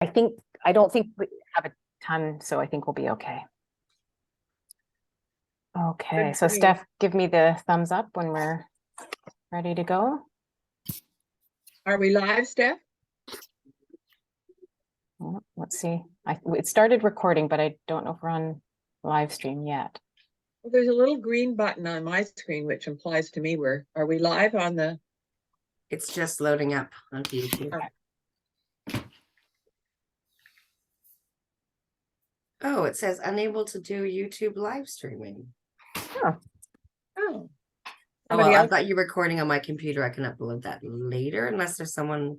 I don't think we have a ton, so I think we'll be okay. Okay, so Steph, give me the thumbs up when we're ready to go. Are we live, Steph? Well, let's see. It started recording, but I don't know if we're on live stream yet. Well, there's a little green button on my screen, which implies to me are we live on the? It's just loading up on YouTube. Okay. Oh, it says unable to do YouTube live streaming. Oh. Oh. Oh, well, I've got you recording on my computer. I can upload that later, unless there's someone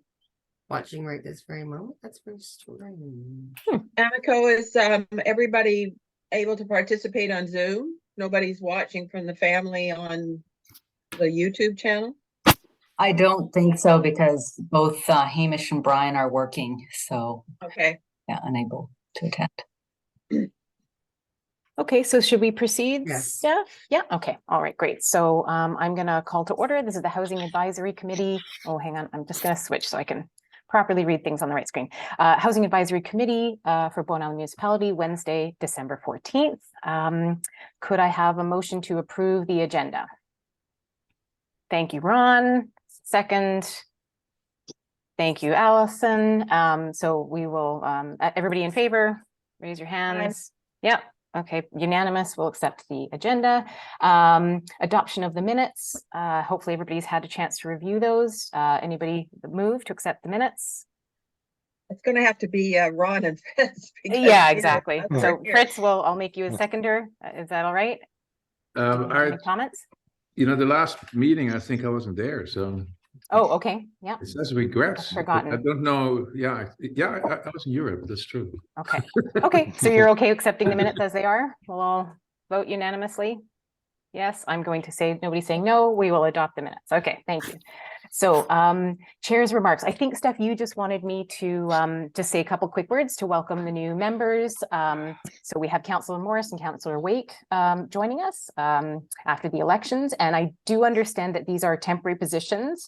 watching right this very moment. That's very strange. Emiko, is everybody able to participate on Zoom? Nobody's watching from the family on the YouTube channel? I don't think so, because both Hamish and Brian are working, so okay, yeah, unable to attend. Okay, so should we proceed, Yes. Steph? Yeah, okay, all right, great. So I'm gonna call to order. This is the Housing Advisory Committee. Oh, hang on, I'm just gonna switch so I can properly read things on the right screen. Housing Advisory Committee for Bowen Island Municipality, Wednesday, December 14th. Could I have a motion to approve the agenda? Thank you, Ron. Second. Thank you, Alison. So we will, everybody in favor, raise your hands. Yeah. Okay, unanimous, we'll accept the agenda. Adoption of the minutes. Hopefully everybody's had a chance to review those. Anybody move to accept the minutes? it's going to have to be Ron and Fritz. Yeah, exactly. So Fritz, I'll make you a seconder. Is that all right? Any comments? You know, the last meeting, I think I wasn't there, so. Oh, okay. Yeah. It says regrets. Forgotten. I don't know. Yeah, I was in Europe. That's true. Okay. Okay. So you're okay accepting the minutes as they are? We'll all vote unanimously. Yes, I'm going to say nobody's saying no. We will adopt the minutes. Okay, thank you. So chair's remarks. I think, Steph, you just wanted me to just say a couple quick words to welcome the new members. So we have Councillor Morse and Councillor Wake joining us after the elections. And I do understand that these are temporary positions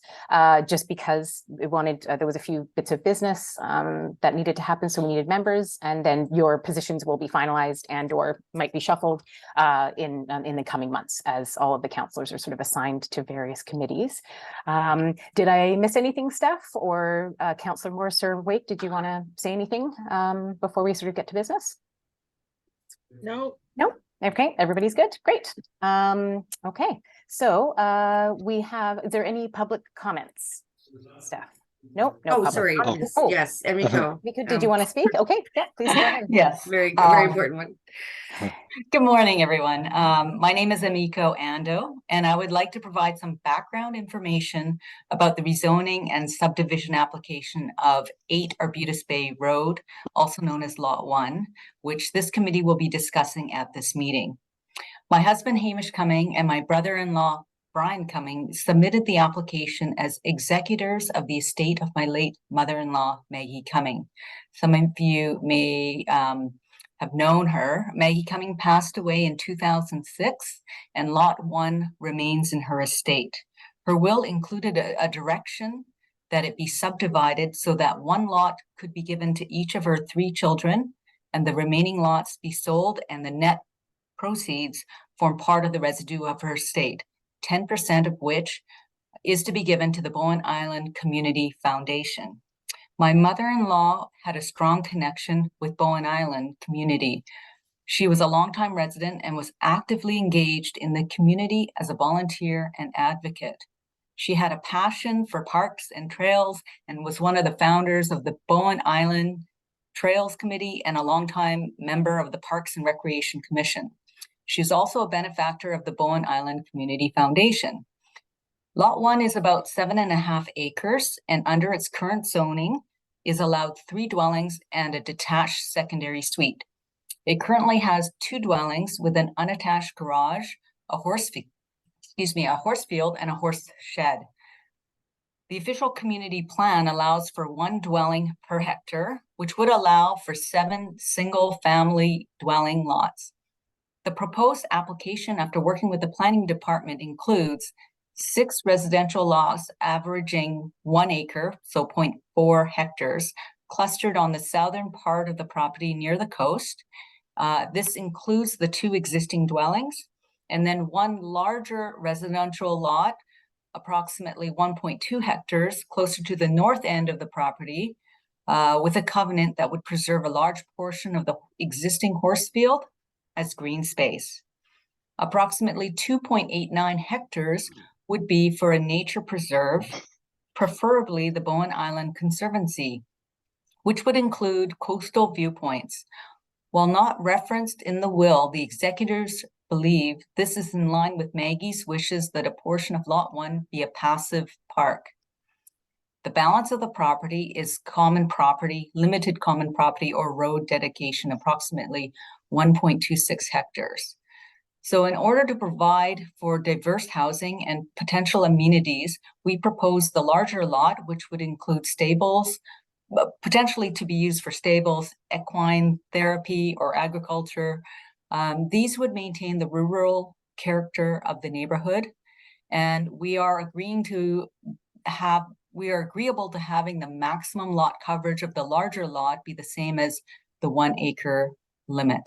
just because we wanted, there was a few bits of business that needed to happen. So we needed members, and then your positions will be finalized and or might be shuffled in the coming months, as all of the councillors are sort of assigned to various committees. Did I miss anything, Steph, or Councillor Morse or Wake? Did you want to say anything before we sort of get to business? No. No. Okay, everybody's good. Great. Okay, so we have. Is there any public comments, Steph? Nope. No. Oh, sorry. Oh. Yes, Emiko. Did you want to speak? Okay. Yeah. Please go ahead. Yes. Very important one. Good morning, everyone. My name is Emiko Ando, and I would like to provide some background information about the rezoning and subdivision application of 8 Arbutus Bay Road, also known as Lot 1, which this committee will be discussing at this meeting. My husband, Hamish Cumming, and my brother-in-law, Brian Cumming, submitted the application as executors of the estate of my late mother-in-law, Maggie Cumming. Some of you may have known her. Maggie Cumming passed away in 2006, and Lot 1 remains in her estate. Her will included a direction that it be subdivided so that 1 lot could be given to each of her 3 children, and the remaining lots be sold, and the net proceeds form part of the residue of her estate, 10% of which is to be given to the Bowen Island Community Foundation. My mother-in-law had a strong connection with Bowen Island community. She was a longtime resident and was actively engaged in the community as a volunteer and advocate. She had a passion for parks and trails and was one of the founders of the Bowen Island Trails Committee and a longtime member of the Parks and Recreation Commission. She's also a benefactor of the Bowen Island Community Foundation. Lot 1 is about 7.5 acres, and under its current zoning is allowed 3 dwellings and a detached secondary suite. It currently has 2 dwellings with an unattached garage, a horse field, and a horse shed. The official community plan allows for 1 dwelling per hectare, which would allow for 7 single-family dwelling lots. The proposed application, after working with the planning department, includes 6 residential lots averaging 1 acre, so 0.4 hectares, clustered on the southern part of the property near the coast. This includes the 2 existing dwellings and then 1 larger residential lot, approximately 1.2 hectares, closer to the north end of the property, with a covenant that would preserve a large portion of the existing horse field as green space. Approximately 2.89 hectares would be for a nature preserve, preferably the Bowen Island Conservancy, which would include coastal viewpoints. While not referenced in the will, the executors believe this is in line with Maggie's wishes that a portion of Lot 1 be a passive park. The balance of the property is common property, limited common property, or road dedication, approximately 1.26 hectares. So in order to provide for diverse housing and potential amenities, we propose the larger lot, which would include stables, potentially to be used for stables, equine therapy, or agriculture. These would maintain the rural character of the neighborhood, and we are agreeable to having the maximum lot coverage of the larger lot be the same as the 1 acre limit.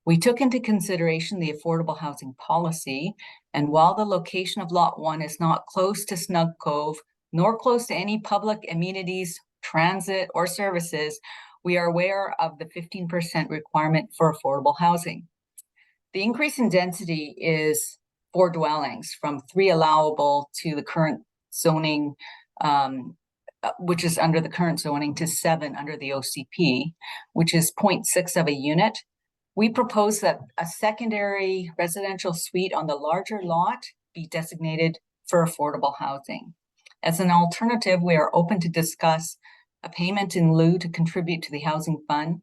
We took into consideration the affordable housing policy, and while the location of Lot 1 is not close to Snug Cove, nor close to any public amenities, transit, or services, we are aware of the 15% requirement for affordable housing. The increase in density is 4 dwellings, from 3 allowable to the current zoning, which is under the current zoning, to 7 under the OCP, which is 0.6 of a unit. We propose that a secondary residential suite on the larger lot be designated for affordable housing. As an alternative, we are open to discuss a payment in lieu to contribute to the housing fund.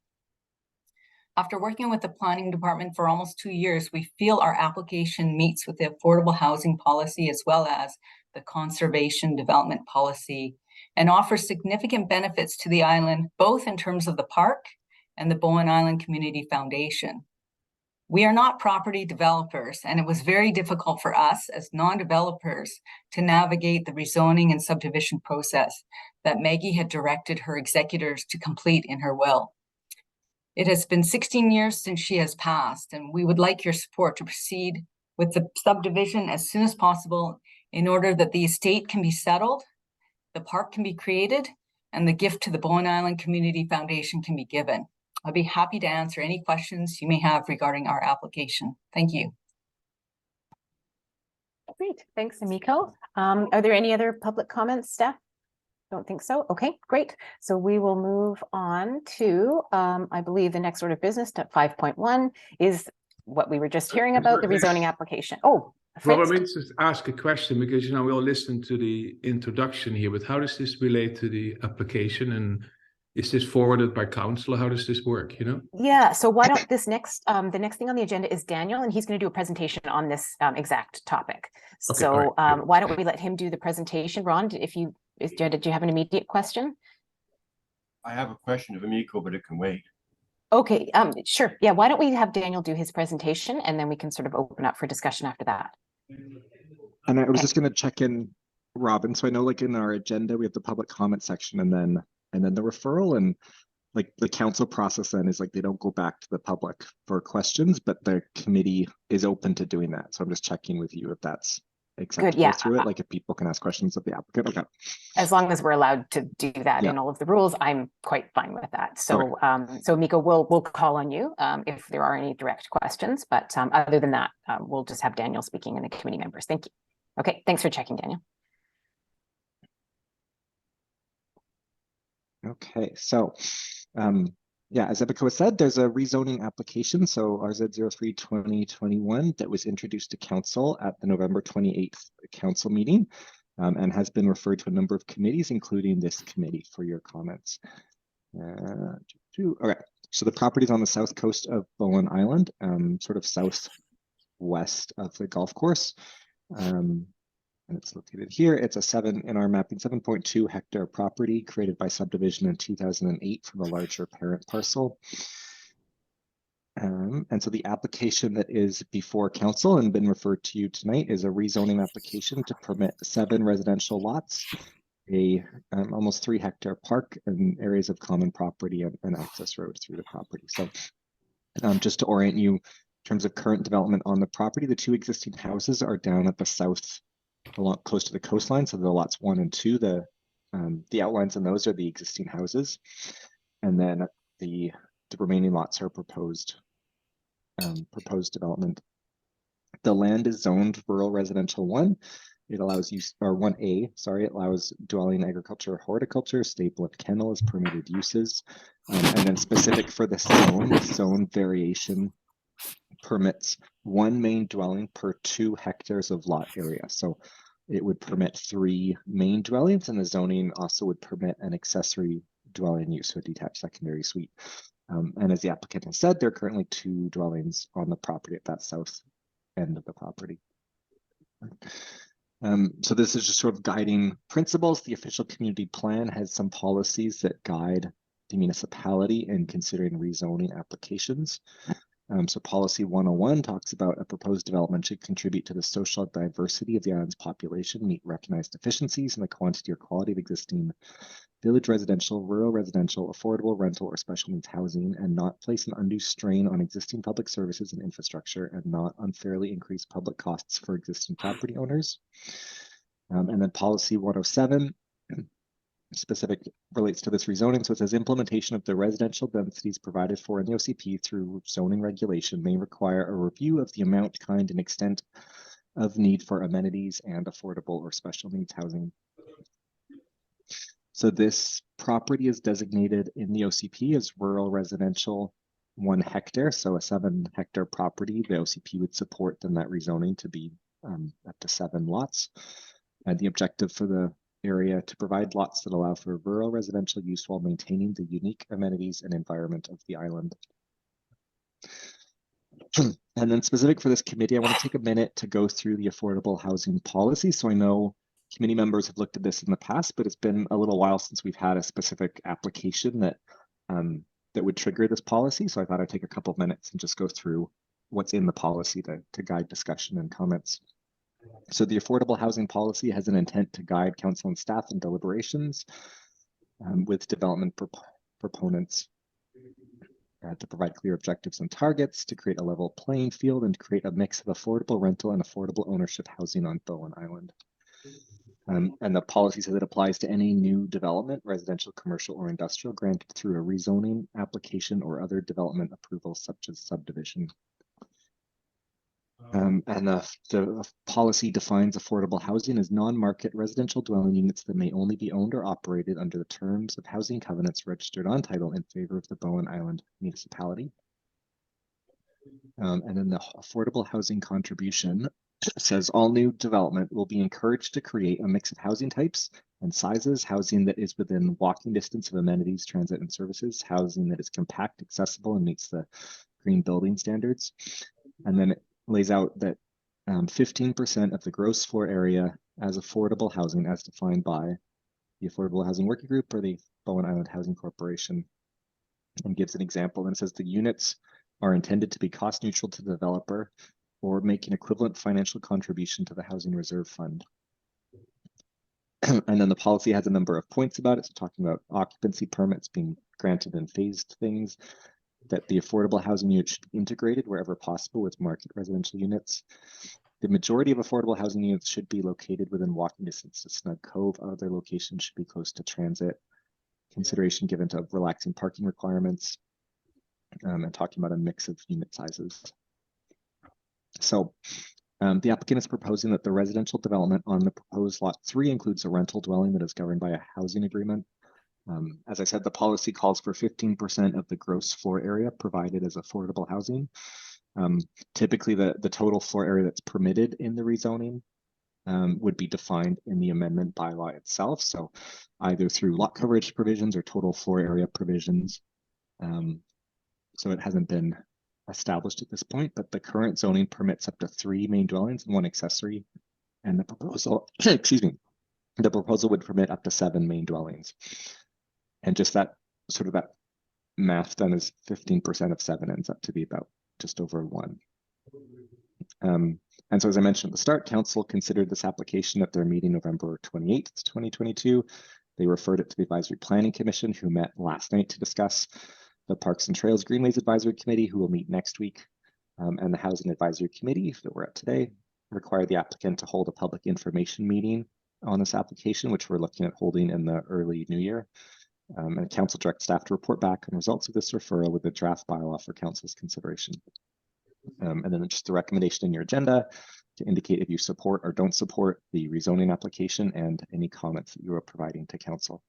After working with the planning department for almost 2 years, we feel our application meets with the affordable housing policy as well as the conservation development policy, and offers significant benefits to the island, both in terms of the park and the Bowen Island Community Foundation. We are not property developers, and it was very difficult for us as non-developers to navigate the rezoning and subdivision process that Maggie had directed her executors to complete in her will. It has been 16 years since she has passed, and we would like your support to proceed with the subdivision as soon as possible in order that the estate can be settled, the park can be created, and the gift to the Bowen Island Community Foundation can be given. I'll be happy to answer any questions you may have regarding our application. Thank you. Great, thanks, Emiko. Are there any other public comments, staff? Don't think so. Okay, great. So we will move on to, I believe the next order of business, step 5.1, is what we were just hearing about, the rezoning application. Oh, Robyn, Fritz? let me just ask a question, because we all listened to the introduction here, but how does this relate to the application, and is this forwarded by councillor? How does this work, Yeah, so why don't this next, the next thing on the agenda is Daniel, and he's going to do a presentation on this exact topic. Okay, So all right. why don't we let him do the presentation? Ron, did you have an immediate question? I have a question of Emiko, but it can wait. Okay, sure. Yeah, why don't we have Daniel do his presentation, and then we can sort of open up for discussion after that. And I was just going to check in, Robyn. So I know, like, in our agenda, we have the public comment section, and then the referral, and like the council process then is like they don't go back to the public for questions, but the committee is open to doing that. So I'm just checking with you if that's acceptable yeah. through it, like if people can ask questions of the applicant. Okay. As long as we're allowed to do that in all of the rules, I'm quite fine with that. So, so Emiko, we'll call on you if there are any direct questions. But other than that, we'll just have Daniel speaking and the committee members. Thank you. Okay, thanks for checking, Daniel. Okay, so yeah, as Emiko said, there's a rezoning application, so RZ03-2021, that was introduced to council at the November 28th council meeting, and has been referred to a number of committees, including this committee, for your comments. Okay, so the property is on the south coast of Bowen Island, sort of southwest of the golf course. And it's located here. It's a 7.2 hectare property created by subdivision in 2008 from a larger parent parcel. And so the application that is before council and been referred to you tonight is a rezoning application to permit 7 residential lots a almost 3-hectare park and areas of common property and access road through the property. So just to orient you in terms of current development on the property, the 2 existing houses are down at the south, along close to the coastline. So the lots 1 and 2, the outlines in those are the existing houses, and then the remaining lots are proposed development. The land is zoned rural residential 1. It allows use, or 1A, sorry, it allows dwelling, agriculture, horticulture, stable and kennel as permitted uses. And then specific for the zone variation permits 1 main dwelling per 2 hectares of lot area. So it would permit 3 main dwellings, and the zoning also would permit an accessory dwelling use, so a detached secondary suite. And as the applicant has said, there are currently 2 dwellings on the property at that south end of the property. So this is just sort of guiding principles. The official community plan has some policies that guide the municipality in considering rezoning applications. So policy 101 talks about a proposed development should contribute to the social diversity of the island's population, meet recognized deficiencies in the quantity or quality of existing village residential, rural residential, affordable rental or special needs housing, and not place an undue strain on existing public services and infrastructure, and not unfairly increase public costs for existing property owners. And then policy 107 specific relates to this rezoning. So it says implementation of the residential densities provided for in the OCP through zoning regulation may require a review of the amount, kind, and extent of need for amenities and affordable or special needs housing. So this property is designated in the OCP as rural residential 1 hectare. So a 7-hectare property, the OCP would support then that rezoning to be up to 7 lots. And the objective for the area to provide lots that allow for rural residential use while maintaining the unique amenities and environment of the island. And then specific for this committee, I want to take a minute to go through the affordable housing policy. So I know committee members have looked at this in the past, but it's been a little while since we've had a specific application that that would trigger this policy. So I thought I'd take a couple of minutes and just go through what's in the policy to guide discussion and comments. So the affordable housing policy has an intent to guide council and staff in deliberations with development proponents to provide clear objectives and targets, to create a level playing field, and to create a mix of affordable rental and affordable ownership housing on Bowen Island. And the policy says it applies to any new development, residential, commercial, or industrial, granted through a rezoning application or other development approval such as subdivision. And the policy defines affordable housing as non-market residential dwelling units that may only be owned or operated under the terms of housing covenants registered on title in favor of the Bowen Island municipality. And then the affordable housing contribution says all new development will be encouraged to create a mix of housing types and sizes, housing that is within walking distance of amenities, transit, and services, housing that is compact, accessible, and meets the green building standards. And then it lays out that 15% of the gross floor area as affordable housing as defined by the Affordable Housing Working Group or the Bowen Island Housing Corporation, and gives an example. And it says the units are intended to be cost neutral to the developer or make an equivalent financial contribution to the Housing Reserve Fund. And then the policy has a number of points about it. So talking about occupancy permits being granted in phased things, that the affordable housing unit should be integrated wherever possible with market residential units. The majority of affordable housing units should be located within walking distance to Snug Cove. Other locations should be close to transit. Consideration given to relaxing parking requirements, and talking about a mix of unit sizes. So the applicant is proposing that the residential development on the proposed lot 3 includes a rental dwelling that is governed by a housing agreement. As I said, the policy calls for 15% of the gross floor area provided as affordable housing. Typically, the total floor area that's permitted in the rezoning would be defined in the amendment bylaw itself. So either through lot coverage provisions or total floor area provisions. So it hasn't been established at this point, but the current zoning permits up to 3 main dwellings and 1 accessory. And the proposal, excuse me, the proposal would permit up to 7 main dwellings. And just that sort of that math done is 15% of 7 ends up to be about just over 1. And And so as I mentioned at the start, council considered this application at their meeting November 28th, 2022. They referred it to the Advisory Planning Commission, who met last night to discuss. The Parks and Trails Greenways Advisory Committee, who will meet next week, and the Housing Advisory Committee that we're at today, required the applicant to hold a public information meeting on this application, which we're looking at holding in the early new year. And council directs staff to report back on results of this referral with a draft bylaw for council's consideration. And then just the recommendation in your agenda to indicate if you support or don't support the rezoning application and any comments that you are providing to council.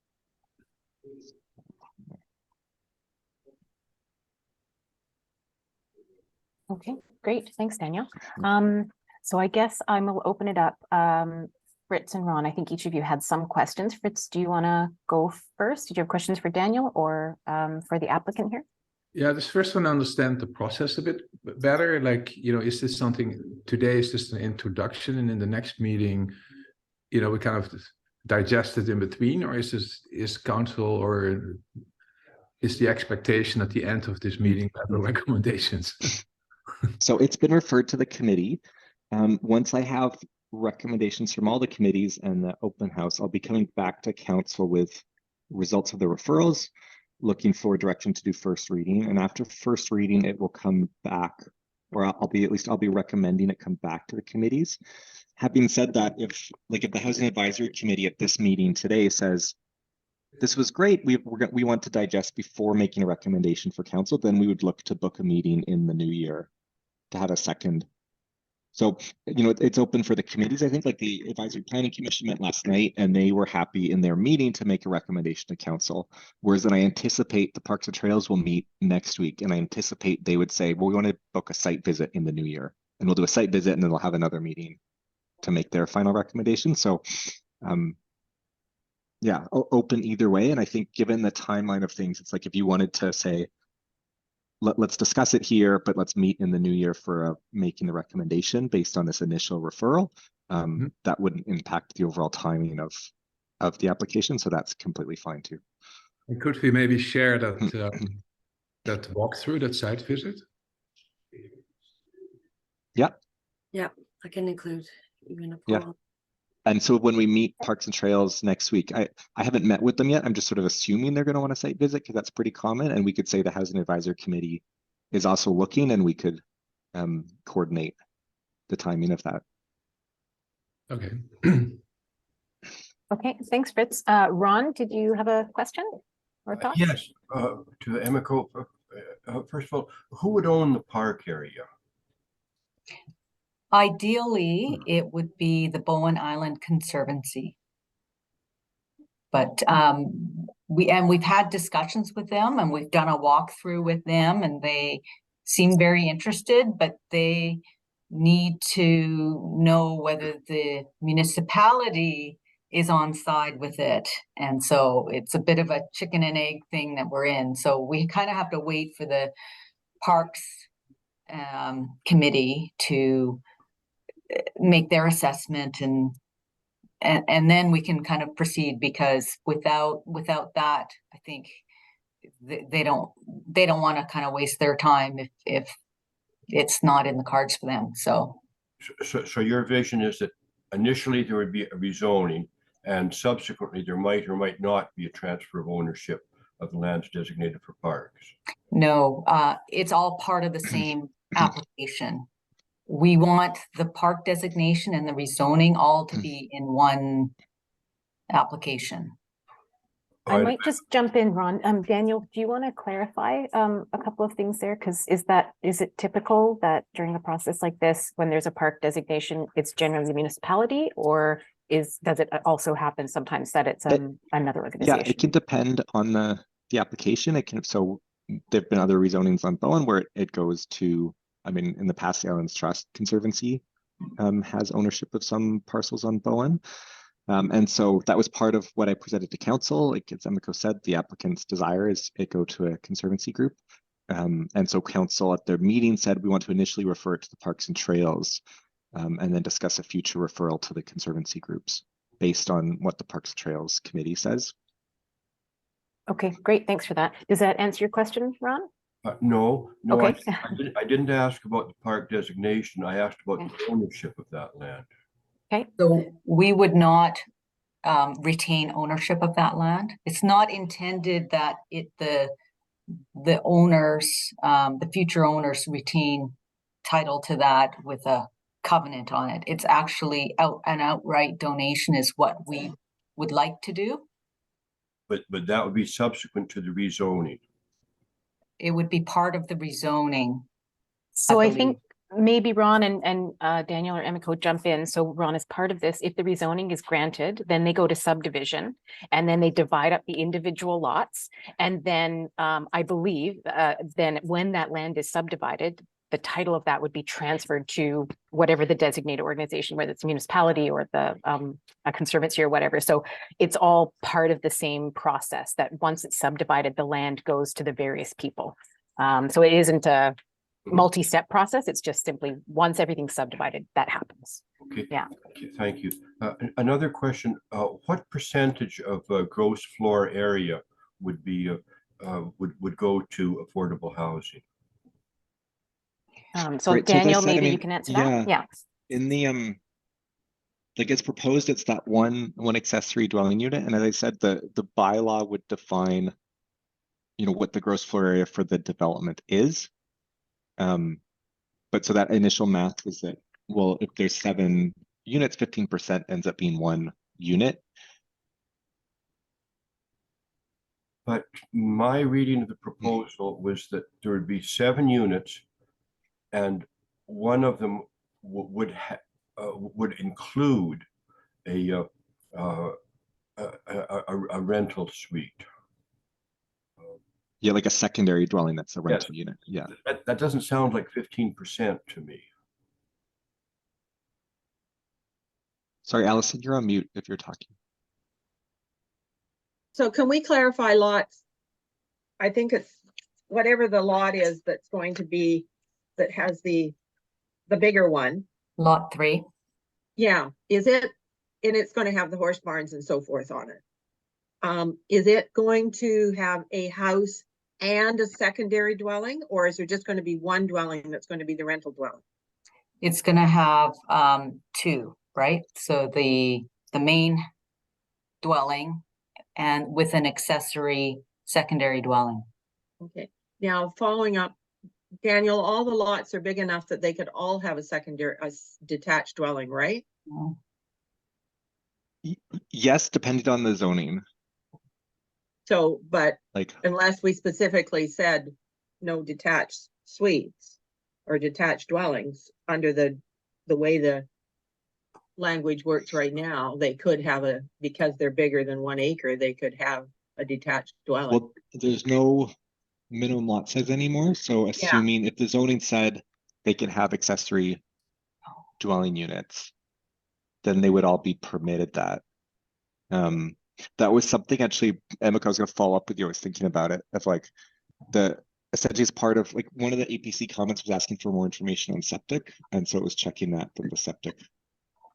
Okay, great. Thanks, Daniel. So I guess I will open it up. Fritz and Ron, I think each of you had some questions. Fritz, do you want to go first? Did you have questions for Daniel or for the applicant here? Yeah, this first one, understand the process a bit better. Like, you know, is this something today? Is this an introduction, and in the next meeting, you know, we kind of digest it in between, or is council, or is the expectation at the end of this meeting have the recommendations? So it's been referred to the committee. Once I have recommendations from all the committees and the open house, I'll be coming back to council with results of the referrals, looking for direction to do first reading. And after first reading, it will come back, or I'll be recommending it come back to the committees. Having said that, if the Housing Advisory Committee at this meeting today says, this was great, we want to digest before making a recommendation for council, then we would look to book a meeting in the new year to have a second. So, you know, it's open for the committees. I think like the Advisory Planning Commission met last night and they were happy in their meeting to make a recommendation to council. Whereas then I anticipate the Parks and Trails will meet next week, and I anticipate they would say, well, we want to book a site visit in the new year, and we'll do a site visit and then we'll have another meeting to make their final recommendation. So, yeah, open either way. And I think given the timeline of things, it's like if you wanted to say, let's discuss it here, but let's meet in the new year for making the recommendation based on this initial referral. That wouldn't impact the overall timing of the application, so that's completely fine too. And could we maybe share that that walkthrough, that site visit? Yeah. Yeah, I can include even a Yeah. poll. And so when we meet Parks and Trails next week, I haven't met with them yet. I'm just sort of assuming they're going to want a site visit because that's pretty common. And we could say the Housing Advisory Committee is also looking, and we could coordinate the timing of that. Okay. Okay, thanks, Fritz. Ron, did you have a question or thought? Yes, to Emiko, first of all, who would own the park area? Ideally, it would be the Bowen Island Conservancy. But we've had discussions with them, and we've done a walkthrough with them, and they seem very interested, but they need to know whether the municipality is on side with it. And so it's a bit of a chicken and egg thing that we're in. So we kind of have to wait for the Parks Committee to make their assessment, and then we can kind of proceed, because without that, I think they don't want to kind of waste their time if it's not in the cards for them. So your vision is that initially there would be a rezoning, and subsequently there might or might not be a transfer of ownership of the lands designated for parks. No, it's all part of the same application. We want the park designation and the rezoning all to be in one application. I might just jump in, Ron. Daniel, do you want to clarify a couple of things there? Because is it typical that during a process like this, when there's a park designation, it's generally the municipality, or does it also happen sometimes that it's another organization? Yeah, it can depend on the application. So there've been other rezonings on Bowen where it goes to, I mean, in the past, the Islands Trust Conservancy has ownership of some parcels on Bowen. And so that was part of what I presented to council. Like as Emiko said, the applicant's desire is it go to a conservancy group. And so council at their meeting said we want to initially refer it to the Parks and Trails, and then discuss a future referral to the conservancy groups based on what the Parks and Trails Committee says. Okay, great. Thanks for that. Does that answer your question, Ron? No, Okay. I didn't ask about the park designation. I asked about the ownership of that land. So we would not retain ownership of that land. It's not intended that the owners, the future owners retain title to that with a covenant on it. It's actually an outright donation is what we would like to do. But that would be subsequent to the rezoning. It would be part of the rezoning. So I believe. think maybe Ron and Daniel or Emiko jump in. So Ron, as part of this, if the rezoning is granted, then they go to subdivision and then they divide up the individual lots. And then I believe then when that land is subdivided, the title of that would be transferred to whatever the designated organization, whether it's a municipality or the a conservancy or whatever. So it's all part of the same process that once it's subdivided, the land goes to the various people. So it isn't a multi-step process. It's just simply once everything's subdivided, that happens. Okay. Yeah. Okay, thank you. Another question: what percentage of gross floor area would be would go to affordable housing? So Right, so as I Daniel, said, I maybe you mean, can answer yeah. that. Yeah. In the like it's proposed, it's that one accessory dwelling unit, and as I said, the bylaw would define, you know, what the gross floor area for the development is. But so that initial math was that, well, if there's 7 units, 15% ends up being 1 unit. But my reading of the proposal was that there would be 7 units, and one of them would include a rental suite. Yeah, like a secondary dwelling that's a rental unit. Yeah. That doesn't sound like 15% to me. Sorry, Alison, you're on mute if you're talking. So can we clarify lots? I think it's whatever the lot is that's going to be, that has the bigger one. Lot 3. Yeah, is it, and it's going to have the horse barns and so forth on it. Is it going to have a house and a secondary dwelling, or is there just going to be one dwelling that's going to be the rental dwelling? It's going to have 2, right? So the main dwelling and with an accessory secondary dwelling. Okay, now following up, Daniel, all the lots are big enough that they could all have a secondary, a detached dwelling, right? No. Yes, depending on the zoning. So, but Like, unless we specifically said no detached suites or detached dwellings under the way the language works right now, they could have because they're bigger than 1 acre, they could have a detached dwelling. well, there's no minimum lot size anymore. So assuming if the zoning said they could have accessory dwelling units, then they would all be permitted that. That was something actually, Emiko, I was going to follow up with you. I was thinking about it, of like essentially as part of like one of the APC comments was asking for more information on septic, and so it was checking that the septic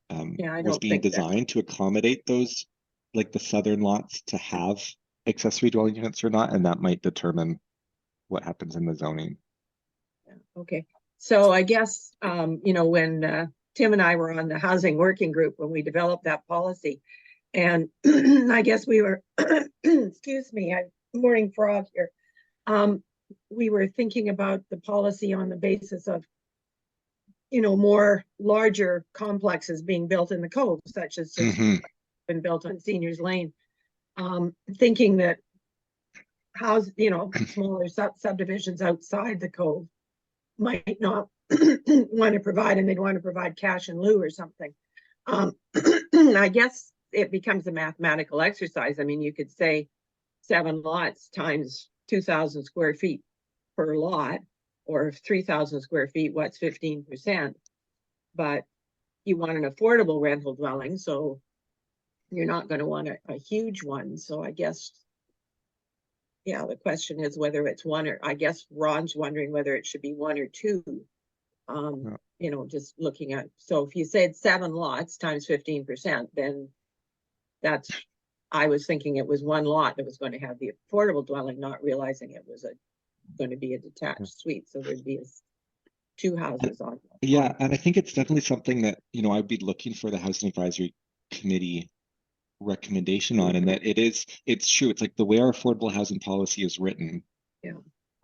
was being designed to accommodate those, like the southern lots, to have accessory dwelling units or not, and that might determine what happens in the zoning. Okay, so I guess you know, when Tim and I were on the housing working group when we developed that policy, and I guess we were excuse me, I'm morning frog here. We were thinking about the policy on the basis of, you know, more larger complexes being built in the cove, such as been built on Seniors Lane, thinking that smaller subdivisions outside the cove might not want to provide, and they'd want to provide cash in lieu or something. I guess it becomes a mathematical exercise. I mean, you could say 7 lots times 2,000 square feet per lot, or 3,000 square feet, what's 15%? But you want an affordable rental dwelling, so you're not going to want a huge one. So I guess, yeah, the question is whether it's 1 or, I guess Ron's wondering whether it should be 1 or 2. You know, just looking at, so if you said 7 lots times 15%, then I was thinking it was 1 lot that was going to have the affordable dwelling, not realizing it was a going to be a detached suite, so there'd be two houses on. Yeah, and I think it's definitely something that, I'd be looking for the Housing Advisory Committee recommendation on, and that it's true. It's like the way our affordable housing policy is written. Yeah.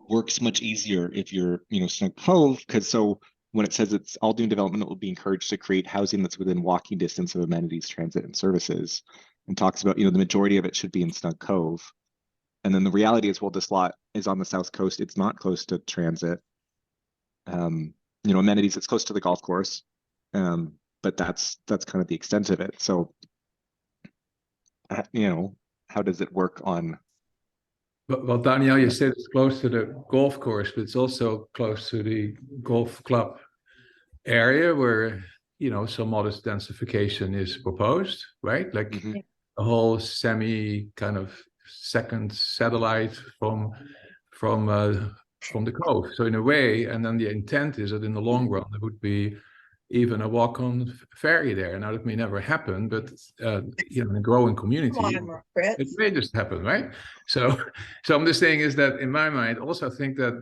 Works much easier if you're, Snug Cove, because so when it says it's all new development will be encouraged to create housing that's within walking distance of amenities, transit, and services, and talks about, the majority of it should be in Snug Cove. And then the reality is, well, this lot is on the south coast. It's not close to transit. Amenities, it's close to the golf course. But that's kind of the extent of it. So, how does it work on? Well, Danielle, you said it's close to the golf course, but it's also close to the golf club area where, some modest densification is proposed, right? Like a whole semi kind of second satellite from the cove. So in a way, and then the intent is that in the long run, there would be even a walk-on ferry there. Now that may never happen, but in a growing community, it may just happen, right? So I'm just saying is that in my mind, also I think that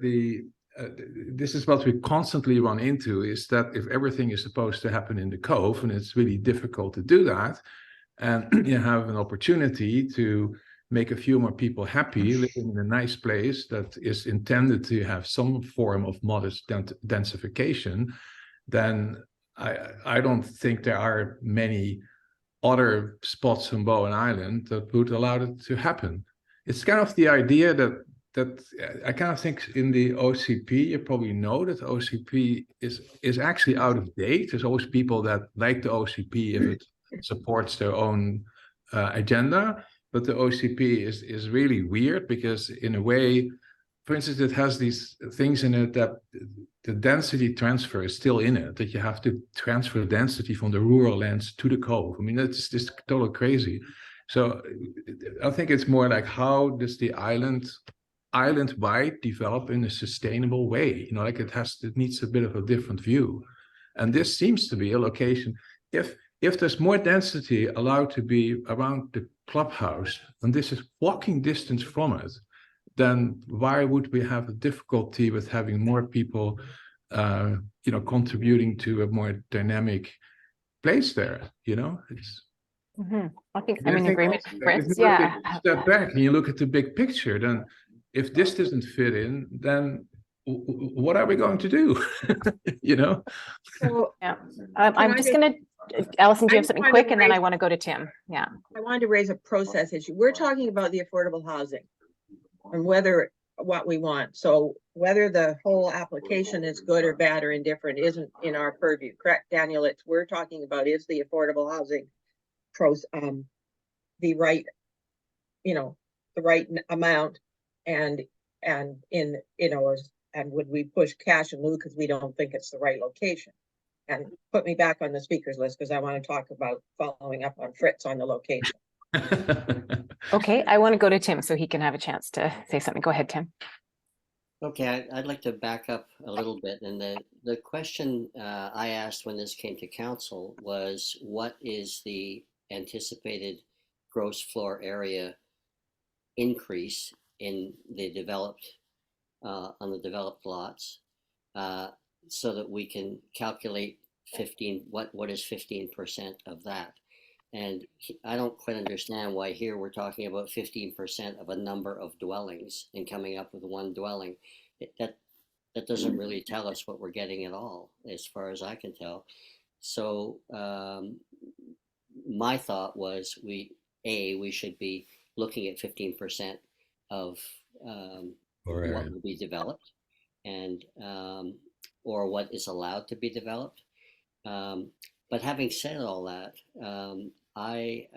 this is what we constantly run into, is that if everything is supposed to happen in the cove, and it's really difficult to do that, and you have an opportunity to make a few more people happy living in a nice place that is intended to have some form of modest densification, then I don't think there are many other spots on Bowen Island that would allow it to happen. It's kind of the idea that I kind of think in the OCP, you probably know that OCP is actually out of date. There's always people that like the OCP if it supports their own agenda, but the OCP is really weird because in a way, for instance, it has these things in it that the density transfer is still in it, that you have to transfer density from the rural lands to the cove. I mean, that's just totally crazy. So I think it's more like, how does the island-wide develop in a sustainable way? Like it needs a bit of a different view. And this seems to be a location, if there's more density allowed to be around the clubhouse, and this is walking distance from it, then why would we have a difficulty with having more people, contributing to a more dynamic place there? It's. I think I'm in agreement, Fritz. Yeah. Step back and you look at the big picture. Then, if this doesn't fit in, then what are we going to do? So Yeah, I'm just gonna. Alison, do you have something quick, and then I want to go to Tim. Yeah. I wanted to raise a process issue. We're talking about the affordable housing and what we want. So whether the whole application is good or bad or indifferent isn't in our purview, correct, Daniel? We're talking about, is the affordable housing the right, the right amount, and would we push cash in lieu because we don't think it's the right location? And put me back on the speakers list because I want to talk about following up on Fritz on the location. Okay, I want to go to Tim so he can have a chance to say something. Go ahead, Tim. Okay, I'd like to back up a little bit. And the question I asked when this came to council was, what is the anticipated gross floor area increase in the developed, on the developed lots, so that we can calculate what is 15% of that. And I don't quite understand why here we're talking about 15% of a number of dwellings and coming up with one dwelling. That doesn't really tell us what we're getting at all, as far as I can tell. So my thought was we should be looking at 15% of what will be developed, and or what is allowed to be developed. But having said all that, I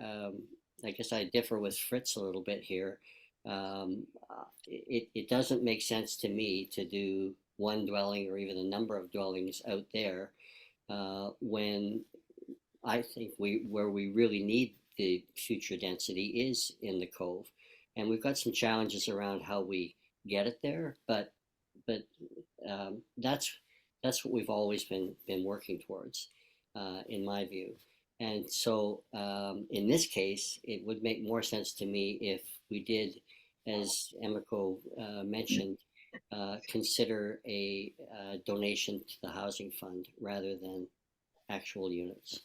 guess I differ with Fritz a little bit here. It doesn't make sense to me to do one dwelling or even a number of dwellings out there when I think where we really need the future density is in the cove, and we've got some challenges around how we get it there. But that's what we've always been working towards, in my view. And so in this case, it would make more sense to me if we did, as Emiko mentioned, consider a donation to the housing fund rather than actual units.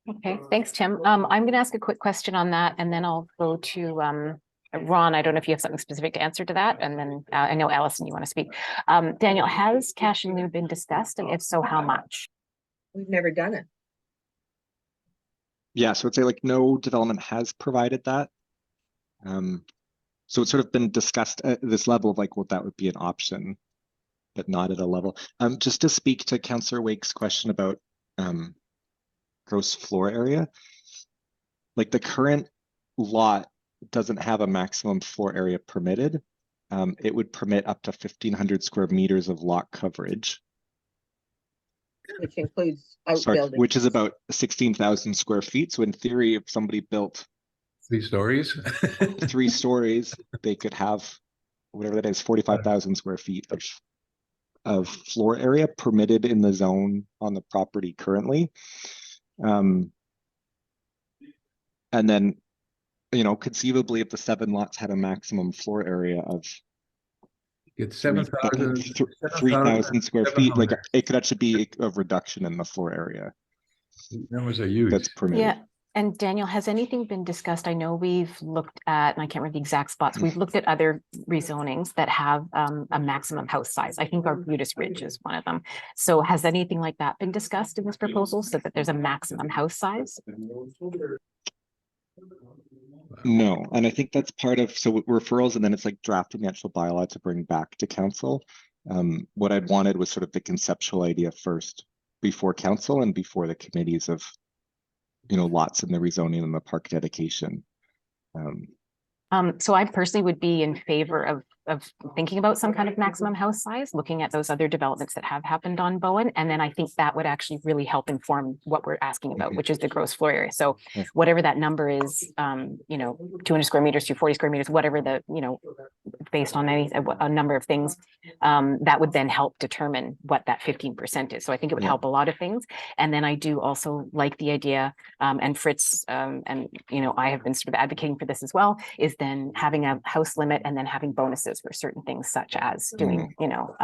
Okay, thanks, Tim. I'm going to ask a quick question on that, and then I'll go to Ron. I don't know if you have something specific to answer to that, and then I know Alison, you want to speak. Daniel, has cash in lieu been discussed, and if so, how much? We've never done it. Yeah, so I'd say like no development has provided that. So it's sort of been discussed at this level of like, well, that would be an option, but not at a level. Just to speak to Councillor Wake's question about gross floor area, like the current lot doesn't have a maximum floor area permitted. It would permit up to 1,500 square meters of lot coverage. Which includes Sorry, outbuildings. which is about 16,000 square feet. So in theory, if somebody built 3 stories. 3 stories, they could have whatever that is, 45,000 square feet of floor area permitted in the zone on the property currently. And then, you know, conceivably, if the 7 lots had a maximum floor area of It's 7,000. 3,000 square feet, like it could actually be a reduction in the floor area Numbers are huge. that's permitted. Yeah. And Daniel, has anything been discussed? I know we've looked at, and I can't remember the exact spots, we've looked at other rezonings that have a maximum house size. I think Arbutus Ridge is one of them. So has anything like that been discussed in this proposal, so that there's a maximum house size? No, and I think that's part of, so referrals, and then it's like drafting the actual bylaw to bring back to council. What I'd wanted was sort of the conceptual idea first before council and before the committees of, you know, lots in the rezoning and the park dedication. So I personally would be in favor of thinking about some kind of maximum house size, looking at those other developments that have happened on Bowen. And then I think that would actually really help inform what we're asking about, which is the gross floor area. So whatever that number is, you know, 200 square meters to 40 square meters, whatever the, you know, based on a number of things, that would then help determine what that 15% is. So I think it would help a lot of things. And then I do also like the idea, and Fritz, and, you know, I have been sort of advocating for this as well, is then having a house limit and then having bonuses for certain things, such as doing, you know,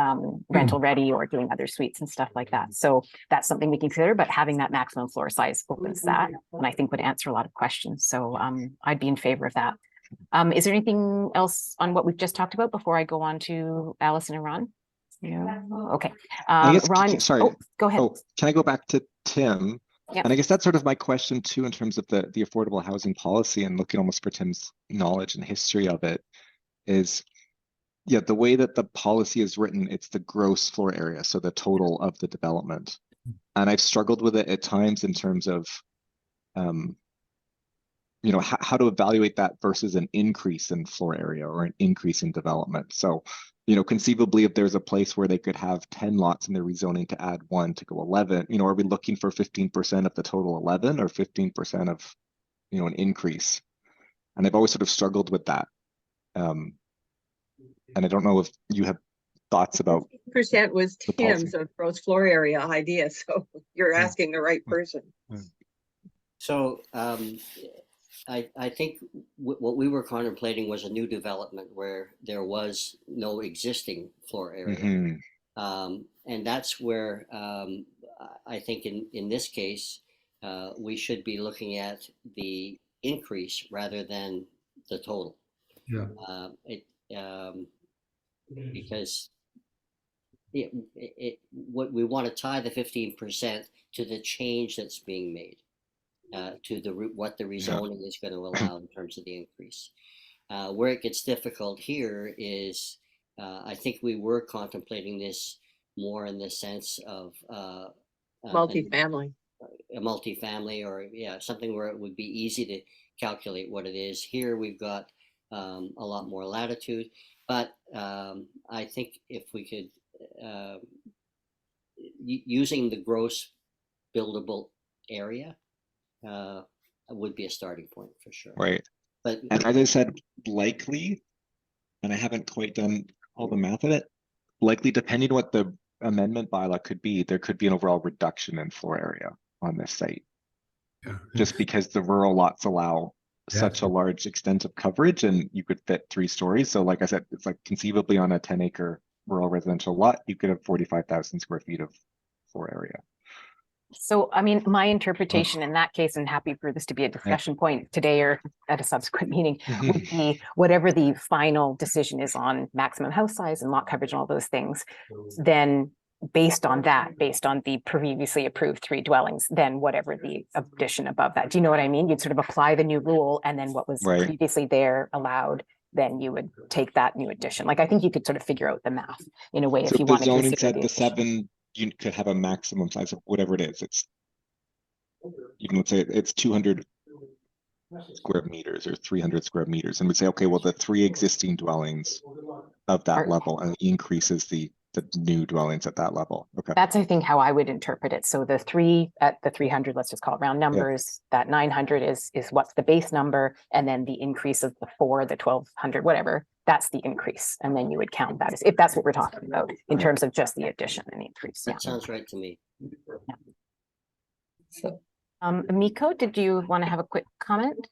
rental ready or doing other suites and stuff like that. So that's something we can consider, but having that maximum floor size opens that, and I think would answer a lot of questions. So I'd be in favor of that. Is there anything else on what we've just talked about before I go on to Alison and Ron? Yeah. Okay. Ron, sorry. oh, go ahead. Oh, can I go back to Tim? Yep. And I guess that's sort of my question too, in terms of the affordable housing policy, and looking almost for Tim's knowledge and history of it, is, yeah, the way that the policy is written, it's the gross floor area, so the total of the development. And I've struggled with it at times in terms of, you know, how to evaluate that versus an increase in floor area or an increase in development. So, you know, conceivably, if there's a place where they could have 10 lots in the rezoning to add 1 to go 11, you know, are we looking for 15% of the total 11 or 15% of, you know, an increase? And I've always sort of struggled with that. And I don't know if you have thoughts about. Percent was Tim's of gross floor area idea, so you're asking the right person. So I think what we were contemplating was a new development where there was no existing floor area. And that's where I think in this case, we should be looking at the increase rather than the total. Because what we want to tie the 15% to the change that's being made, to what the rezoning is going to allow in terms of the increase. Where it gets difficult here is, I think we were contemplating this more in the sense of Multifamily. A multifamily, or something where it would be easy to calculate what it is. Here we've got a lot more latitude, but I think if we could, using the gross buildable area would be a starting point for sure. Right. But and as I said, likely, and I haven't quite done all the math of it, likely depending on what the amendment bylaw could be, there could be an overall reduction in floor area on this site. Just because the rural lots allow such a large extent of coverage, and you could fit 3 stories. So like I said, it's like conceivably on a 10-acre rural residential lot, you could have 45,000 square feet of floor area. So, I mean, my interpretation in that case, and happy for this to be a discussion point today or at a subsequent meeting, would be whatever the final decision is on maximum house size and lot coverage and all those things, then based on that, based on the previously approved 3 dwellings, then whatever the addition above that. Do you know what I mean? You'd sort of apply the new rule, and then what was Right. previously there allowed, then you would take that new addition. Like, I think you could sort of figure out the math in a way if So you the wanted to zoning consider said the the addition. 7, you could have a maximum size of whatever it is. It's, you can say it's 200 square meters or 300 square meters, and we say, okay, well, the 3 existing dwellings of that Are- level, and increases the new dwellings at that level. Okay. That's, I think, how I would interpret it. So the 3 at the 300, let's just call it round numbers, that 900 is what's the base number, and then the increase of the 4, the 1200, whatever, that's the increase. And then you would count that as, if that's what we're talking about in terms of just the addition and the increase. Yeah. That sounds right to me. So Emiko, did you want to have a quick comment?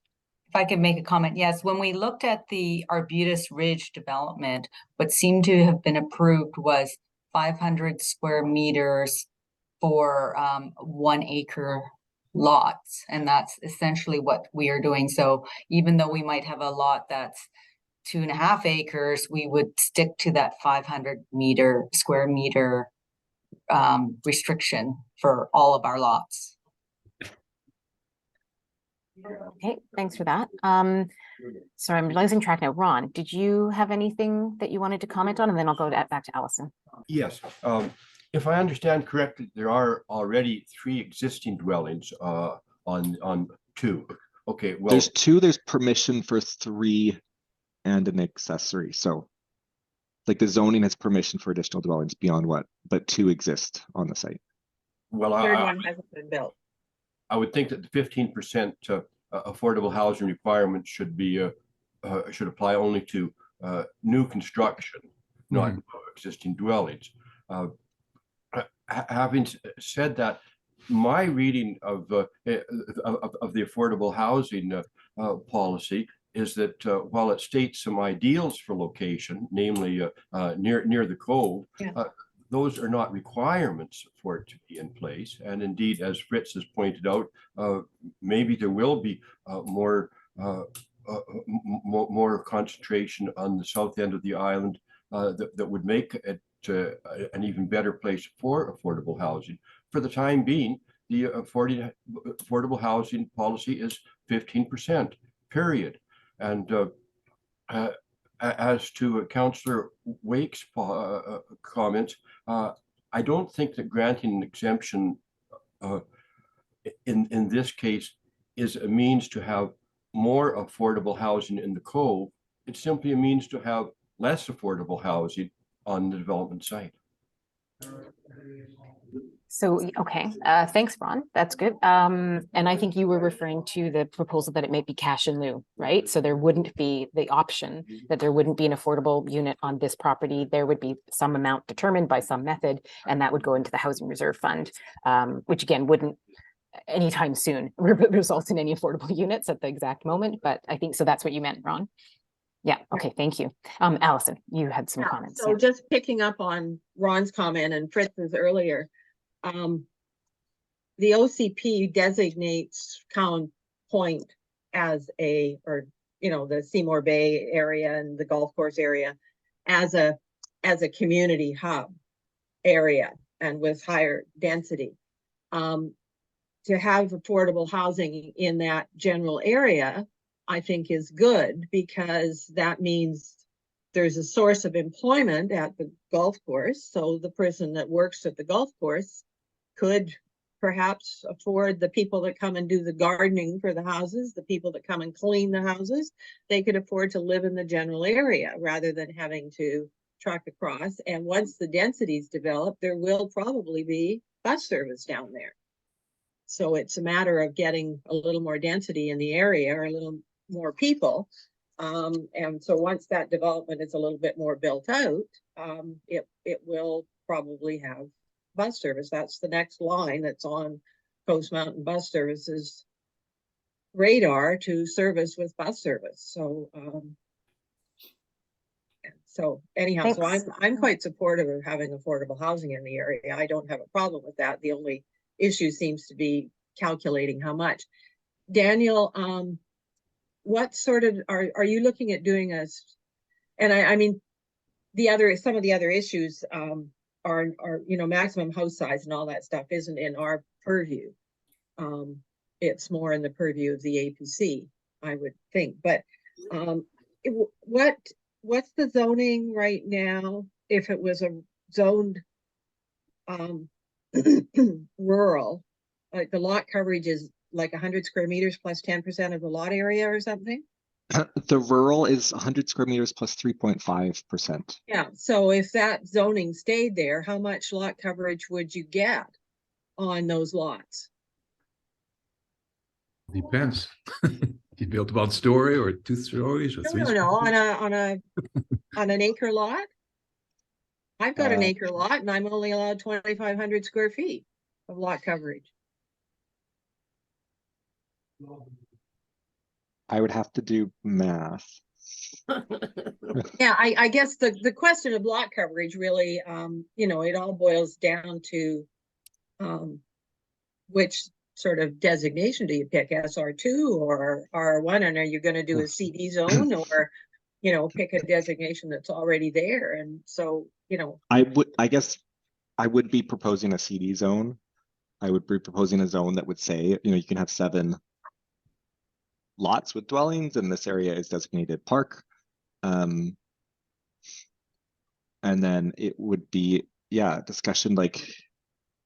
if I could make a comment, yes, when we looked at the Arbutus Ridge development, what seemed to have been approved was 500 square meters for 1 acre lots. And that's essentially what we are doing. So even though we might have a lot that's 2.5 acres, we would stick to that 500 square meter restriction for all of our lots. Okay, thanks for that. So I'm losing track now. Ron, did you have anything that you wanted to comment on? And then I'll go back to Alison. Yes, if I understand correctly, there are already 3 existing dwellings on 2. Okay, well, There's 2, there's permission for 3 and an accessory. So like the zoning has permission for additional dwellings beyond what, but 2 exist on the site. well, Third one hasn't been built. I would think that the 15% affordable housing requirement should be should apply only to new construction, not existing dwellings. Having said that, my reading of the affordable housing policy is that while it states some ideals for location, namely near the cove, those are not requirements for it to be in place. And indeed, as Fritz has pointed out, maybe there will be more concentration on the south end of the island that would make it an even better place for affordable housing. For the time being, the affordable housing policy is 15%, period. And as to Councillor Wake's comments, I don't think that granting an exemption in this case is a means to have more affordable housing in the cove. It's simply a means to have less affordable housing on the development site. So, okay, thanks, Ron. That's good. And I think you were referring to the proposal that it might be cash in lieu, right? So there wouldn't be the option that there wouldn't be an affordable unit on this property. There would be some amount determined by some method, and that would go into the Housing Reserve Fund, which again, wouldn't anytime soon result in any affordable units at the exact moment. But I think, so that's what you meant, Ron? Yeah, okay, thank you. Alison, you had some comments. So just picking up on Ron's comment and Fritz's earlier, the OCP designates Cowan Point as the Seymour Bay area and the golf course area as a community hub area and with higher density. To have affordable housing in that general area, I think is good, because that means there's a source of employment at the golf course. So the person that works at the golf course could perhaps afford the people that come and do the gardening for the houses, the people that come and clean the houses. They could afford to live in the general area rather than having to truck across. And once the densities develop, there will probably be bus service down there. So it's a matter of getting a little more density in the area, or a little more people. And so once that development is a little bit more built out, it will probably have bus service. That's the next line that's on Coast Mountain Bus Services radar to service with bus service. So, so anyhow, so Thanks. I'm quite supportive of having affordable housing in the area. I don't have a problem with that. The only issue seems to be calculating how much. Daniel, what sort of are you looking at doing and I mean some of the other issues are maximum house size and all that stuff isn't in our purview. It's more in the purview of the APC, I would think. But what's the zoning right now if it was a zoned rural, like the lot coverage is like 100 square meters plus 10% of the lot area or something? The rural is 100 square meters plus 3.5%. Yeah, so if that zoning stayed there, how much lot coverage would you get on those lots? Depends. You build 1 story or 2 stories or 3 No, stories. on an acre lot. I've got an acre lot and I'm only allowed 2,500 square feet of lot coverage. I would have to do math. Yeah, I guess the question of lot coverage really, it all boils down to which sort of designation do you pick, SR2 or R1, and are you going to do a CD zone or, pick a designation that's already there? And so, I guess I would be proposing a CD zone. I would be proposing a zone that would say, you can have 7 lots with dwellings and this area is designated park. And then it would be, discussion like,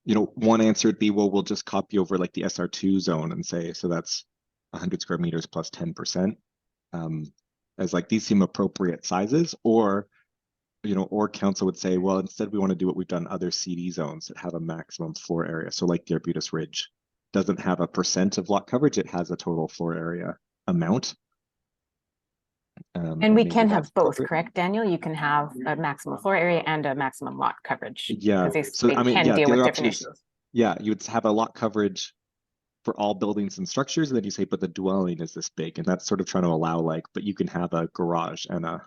one answer would be, well, we'll just copy over like the SR2 zone and say, so that's 100 square meters plus 10%. As like, these seem appropriate sizes, or, or council would say, well, instead we want to do what we've done other CD zones that have a maximum floor area. So like the Arbutus Ridge doesn't have a % of lot coverage, it has a total floor area amount. And we can have both, correct, Daniel? You can have a maximum floor area and a maximum lot coverage. Yeah, so I mean, can deal with different issues. Yeah, you would have a lot coverage for all buildings and structures, and then you say, but the dwelling is this big, and that's sort of trying to allow like, but you can have a garage and a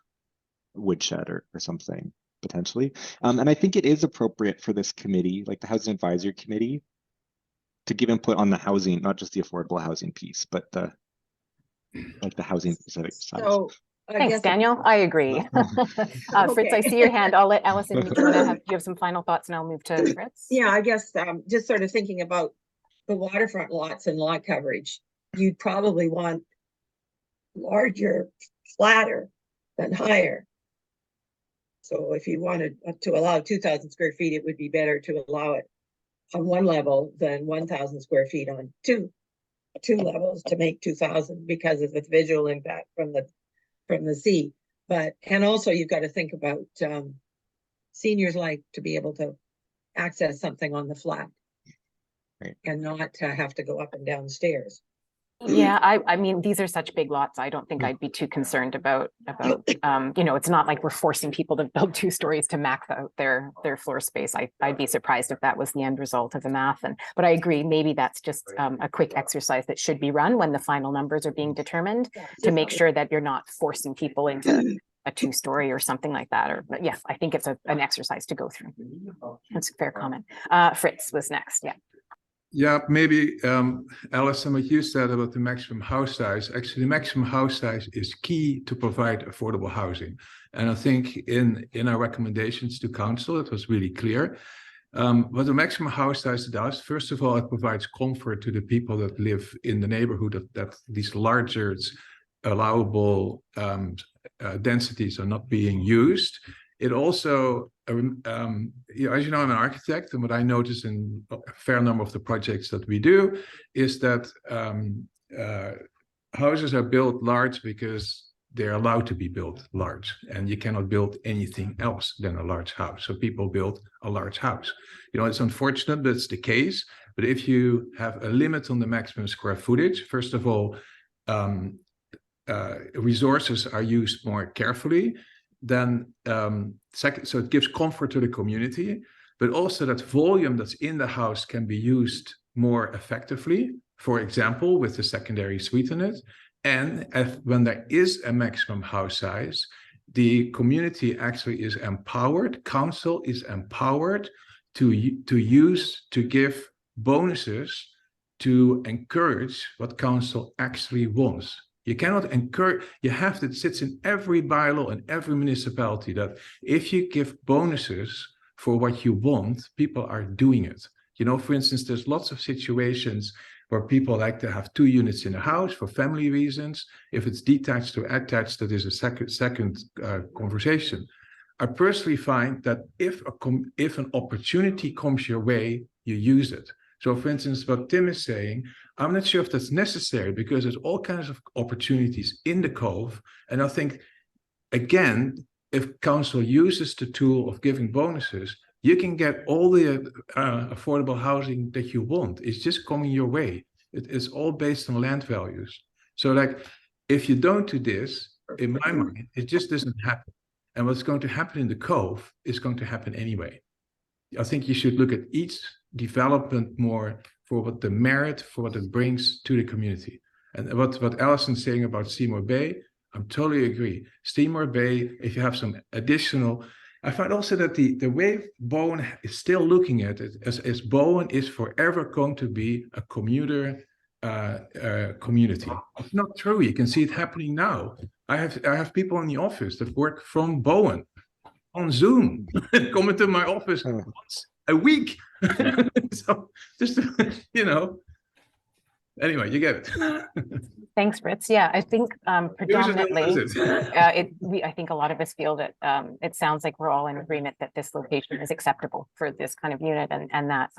woodshed or something potentially. And I think it is appropriate for this committee, like the Housing Advisory Committee, to give input on the housing, not just the affordable housing piece, but the housing specific side. so Thanks, Daniel. I agree. Fritz, I see your hand. I'll let Alison, you have some final thoughts and I'll move to Fritz. Yeah, I guess just sort of thinking about the waterfront lots and lot coverage, you'd probably want larger, flatter than higher. So if you wanted to allow 2,000 square feet, it would be better to allow it on 1 level than 1,000 square feet on two levels to make 2,000 because of the visual impact from the sea. And also you've got to think about seniors like to be able to access something on the flat, right, and not to have to go up and down stairs. Yeah, I mean, these are such big lots. I don't think I'd be too concerned about it's not like we're forcing people to build 2 stories to max out their floor space. I'd be surprised if that was the end result of the math. But I agree, maybe that's just a quick exercise that should be run when the final numbers are being determined to make sure that you're not forcing people into a 2-story or something like that. But yes, I think it's an exercise to go through. That's a fair comment. Fritz was next. Yeah. Yeah, maybe Alison, what you said about the maximum house size, actually the maximum house size is key to provide affordable housing. And I think in our recommendations to council, it was really clear. What the maximum house size does, first of all, it provides comfort to the people that live in the neighborhood that these larger allowable densities are not being used. It also, as you know, I'm an architect, and what I notice in a fair number of the projects that we do is that houses are built large because they're allowed to be built large, and you cannot build anything else than a large house. So people build a large house. It's unfortunate that's the case, but if you have a limit on the maximum square footage, first of all, resources are used more carefully. Then second, so it gives comfort to the community, but also that volume that's in the house can be used more effectively for example, with the secondary suite in it. And when there is a maximum house size, the community actually is empowered, council is empowered to give bonuses to encourage what council actually wants. You cannot encourage, you have to, it sits in every bylaw in every municipality that if you give bonuses for what you want, people are doing it. You know, for instance, there's lots of situations where people like to have 2 units in a house for family reasons. If it's detached or attached, that is a second conversation. I personally find that if an opportunity comes your way, you use it. So for instance, what Tim is saying, I'm not sure if that's necessary because there's all kinds of opportunities in the Cove. And I think, again, if council uses the tool of giving bonuses, you can get all the affordable housing that you want. It's just coming your way. It is all based on land values. So like, if you don't do this, in my mind, it just doesn't happen. And what's going to happen in the Cove is going to happen anyway. I think you should look at each development more for what the merit, for what it brings to the community. And what Alison's saying about Seymour Bay, I totally agree. Seymour Bay, if you have some additional, I find also that the way Bowen is still looking at it as Bowen is forever going to be a commuter community. It's not true. You can see it happening now. I have people in the office that work from Bowen on Zoom, come into my office once a week. So just, you know, anyway, you get it. Thanks, Fritz. Yeah, I think predominantly, I think a lot of us feel that it sounds like we're all in agreement that this location is acceptable for this kind of unit, and that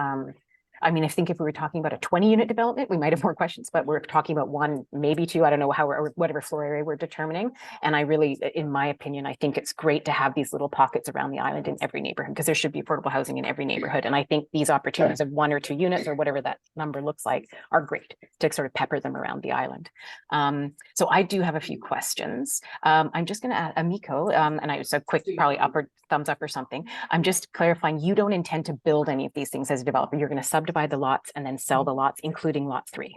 I mean, I think if we were talking about a 20-unit development, we might have more questions, but we're talking about 1, maybe 2, I don't know how, or whatever floor area we're determining. And I really, in my opinion, I think it's great to have these little pockets around the island in every neighborhood, because there should be affordable housing in every neighborhood. And I think these opportunities of 1 or 2 units or whatever that number looks like are great to sort of pepper them around the island. So I do have a few questions. I'm just going to add Emiko, and I so quick, probably thumbs up or something. I'm just clarifying, you don't intend to build any of these things as a developer. You're going to subdivide the lots and then sell the lots, including lot 3.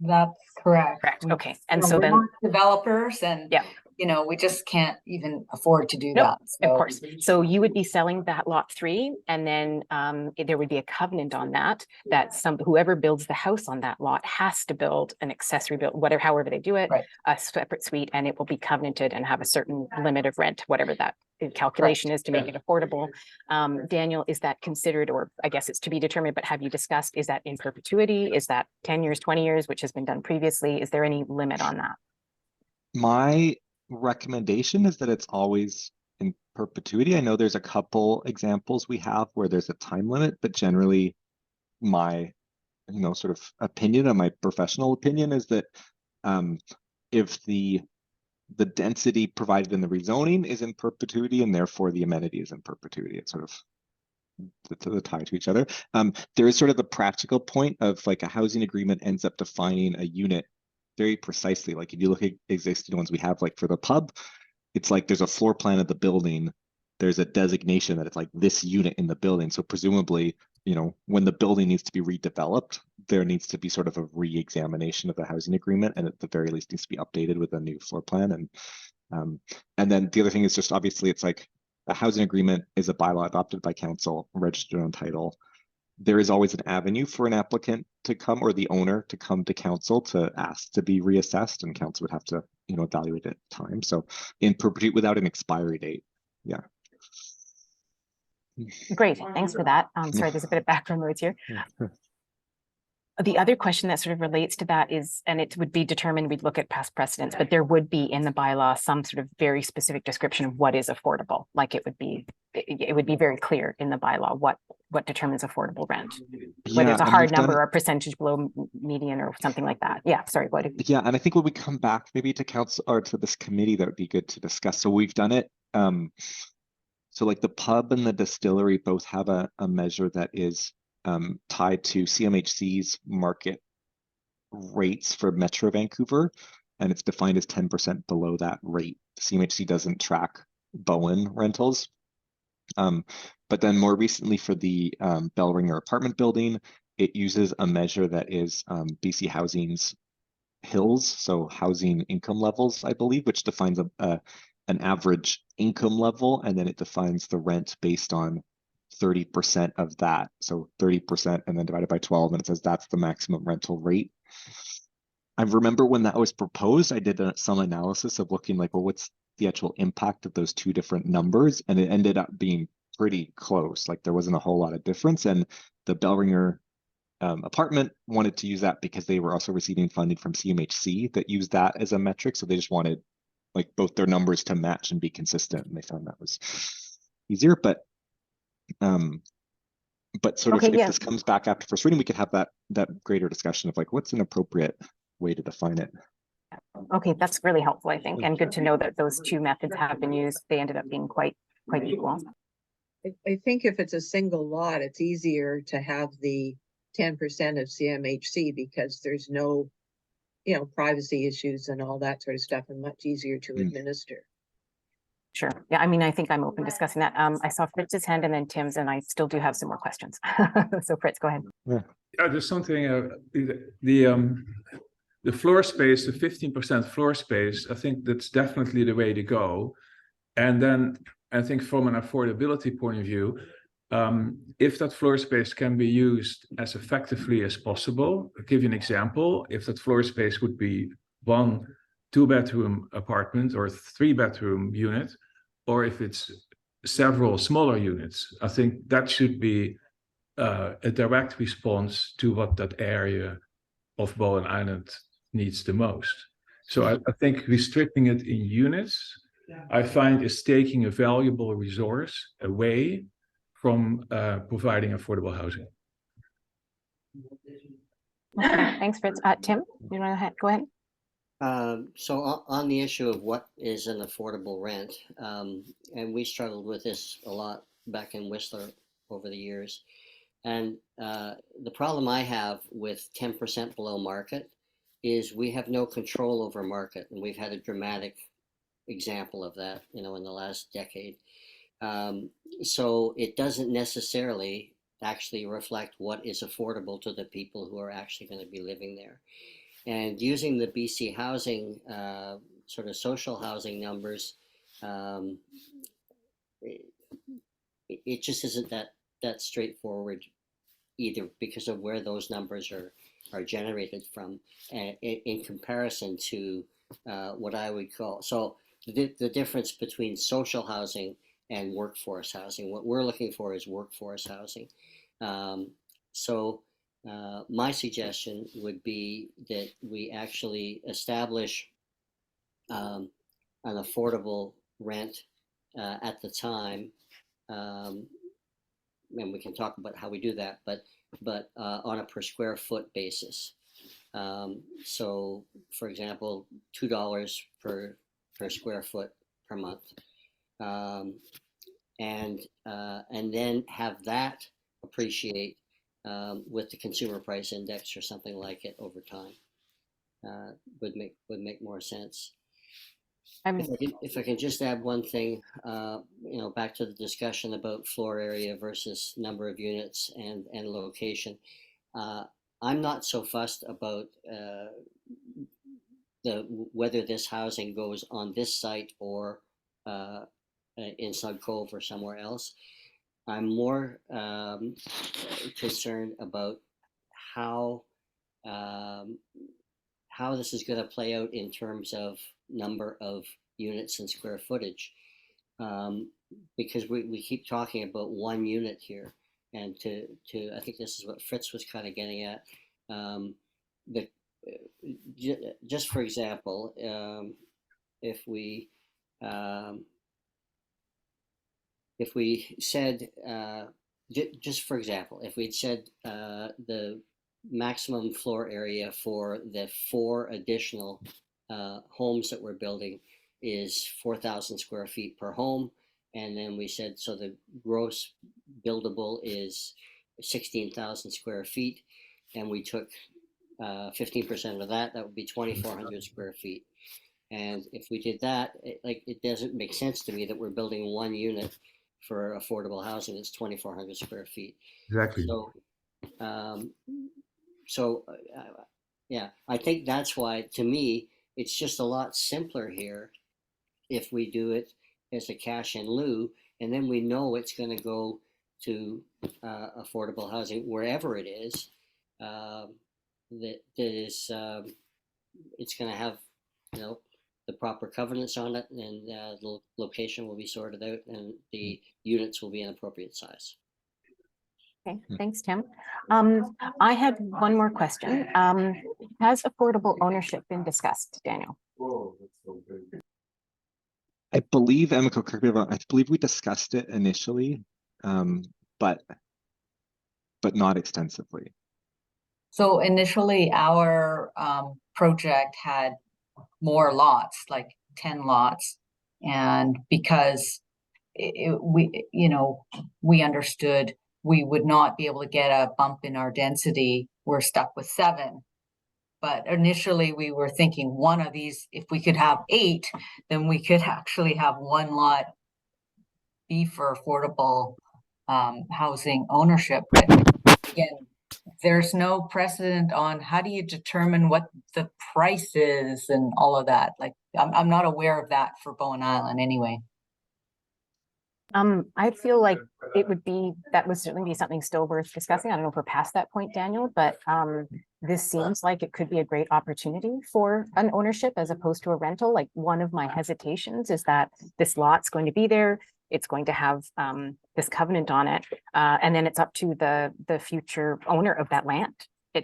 That's correct. Correct. Okay. And You know, so we're then, not developers, and yeah, you know, we just can't even afford to do nope, that. of course. So you would be selling that lot 3, and then there would be a covenant on that whoever builds the house on that lot has to build an accessory build, whatever, however they do it, right, a separate suite, and it will be covenanted and have a certain limit of rent, whatever that calculation is to make it affordable. Daniel, is that considered, or I guess it's to be determined, but have you discussed, is that in perpetuity? Is that 10 years, 20 years, which has been done previously? Is there any limit on that? My recommendation is that it's always in perpetuity. I know there's a couple examples we have where there's a time limit, but generally my, you know, sort of opinion, and my professional opinion, is that if the density provided in the rezoning is in perpetuity, and therefore the amenity is in perpetuity, it's sort of the tie to each other. There is sort of the practical point of like a housing agreement ends up defining a unit very precisely. Like if you look at existing ones we have, like for the pub, it's like there's a floor plan of the building, there's a designation that it's like this unit in the building. So presumably, you know, when the building needs to be redeveloped, there needs to be sort of a re-examination of the housing agreement, and at the very least needs to be updated with a new floor plan. And then the other thing is just obviously it's like a housing agreement is a bylaw adopted by council, registered on title. There is always an avenue for an applicant to come, or the owner to come to council to ask to be reassessed, and council would have to, you know, evaluate it at the time. So in perpetuity without an expiry date. Yeah. Great, thanks for that. Sorry, there's a bit of background noise here. The other question that sort of relates to that is, and it would be determined, we'd look at past precedents, but there would be in the bylaw some sort of very specific description of what is affordable. Like it would be very clear in the bylaw what determines affordable rent, whether it's a hard number or a percentage below median or something like that. Yeah, sorry, what? Yeah, and I think when we come back maybe to council or to this committee, that would be good to discuss. So we've done it. So like the pub and the distillery both have a measure that is tied to CMHC's market rates for Metro Vancouver, and it's defined as 10% below that rate. CMHC doesn't track Bowen rentals. But then more recently for the Bellringer apartment building, it uses a measure that is BC Housing's HILS, so housing income levels, I believe, which defines an average income level, and then it defines the rent based on 30% of that. So 30% and then divided by 12, and it says that's the maximum rental rate. I remember when that was proposed, I did some analysis of looking like, well, what's the actual impact of those two different numbers? And it ended up being pretty close. Like there wasn't a whole lot of difference. And the Bellringer apartment wanted to use that because they were also receiving funding from CMHC that used that as a metric. So they just wanted like both their numbers to match and be consistent. And they found that was easier. But sort of Okay, if yeah. this comes back after first reading, we could have that greater discussion of like what's an appropriate way to define it. Okay, that's really helpful, I think, and good to know that those two methods have been used. They ended up being quite equal. I think if it's a single lot, it's easier to have the 10% of CMHC because there's no, privacy issues and all that sort of stuff, and much easier to administer. Sure. Yeah, I mean, I think I'm open discussing that. I saw Fritz's hand and then Tim's, and I still do have some more questions. So Fritz, go ahead. Yeah, there's something, the floor space, the 15% floor space, I think that's definitely the way to go. And then I think from an affordability point of view, if that floor space can be used as effectively as possible, I'll give you an example. If that floor space would be 1 2-bedroom apartment or 3-bedroom unit, or if it's several smaller units, I think that should be a direct response to what that area of Bowen Island needs the most. So I think restricting it in units, I find is taking a valuable resource away from providing affordable housing. Okay, thanks, Fritz. Tim, you want to go ahead? So on the issue of what is an affordable rent, and we struggled with this a lot back in Whistler over the years. And the problem I have with 10% below market is we have no control over market. And we've had a dramatic example of that, in the last decade. So it doesn't necessarily actually reflect what is affordable to the people who are actually going to be living there. And using the BC housing, sort of social housing numbers, it just isn't that straightforward either, because of where those numbers are generated from, in comparison to what I would call, so the difference between social housing and workforce housing. What we're looking for is workforce housing. So my suggestion would be that we actually establish an affordable rent at the time, and we can talk about how we do that, but on a per square foot basis. So, for example, $2 per square foot per month, and then have that appreciate with the consumer price index or something like it over time. Would make more sense. If I can just add one thing, back to the discussion about floor area versus number of units and location. I'm not so fussed about whether this housing goes on this site or in Sud Cove or somewhere else. I'm more concerned about how this is going to play out in terms of number of units and square footage, because we keep talking about one unit here, and to I think this is what Fritz was kind of getting at. Just for example, if we said, just for example, if we'd said the maximum floor area for the 4 additional homes that we're building is 4,000 square feet per home, and then we said so the gross buildable is 16,000 square feet, and we took 15% of that would be 2,400 square feet. And if we did that, it doesn't make sense to me that we're building one unit for affordable housing that's 2,400 square feet. Exactly. So Yeah, I think that's why, to me, it's just a lot simpler here if we do it as a cash in lieu, and then we know it's going to go to affordable housing wherever it is. It's going to have, you know, the proper covenants on it, and the location will be sorted out, and the units will be an appropriate size. Okay, thanks, Tim. I had one more question. Has affordable ownership been discussed, Daniel? I believe, Emiko, correct me if I'm wrong, I believe we discussed it initially, but not extensively. So initially, our project had more lots, like 10 lots. And because we understood we would not be able to get a bump in our density, we're stuck with 7. But initially we were thinking one of these, if we could have 8, then we could actually have one lot be for affordable housing ownership. But again, there's no precedent on how do you determine what the price is and all of that. Like, I'm not aware of that for Bowen Island anyway. I feel like that would certainly be something still worth discussing. I don't know if we're past that point, Daniel, but this seems like it could be a great opportunity for an ownership as opposed to a rental. Like, one of my hesitations is that this lot's going to be there. It's going to have this covenant on it. And then it's up to the future owner of that land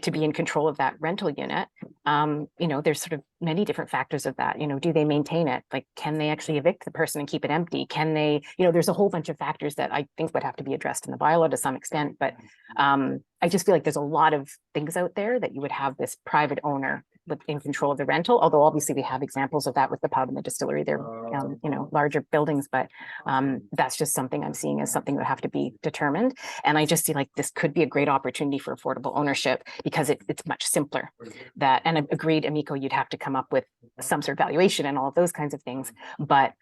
to be in control of that rental unit. There's sort of many different factors of that. Do they maintain it? Like, can they actually evict the person and keep it empty? Can they, there's a whole bunch of factors that I think would have to be addressed in the bylaw to some extent. But I just feel like there's a lot of things out there that you would have this private owner in control of the rental, although obviously we have examples of that with the pub and the distillery. They're larger buildings, but that's just something I'm seeing as something that would have to be determined. And I just see like this could be a great opportunity for affordable ownership because it's much simpler. And I agreed, Emiko, you'd have to come up with some sort of valuation and all of those kinds of things, but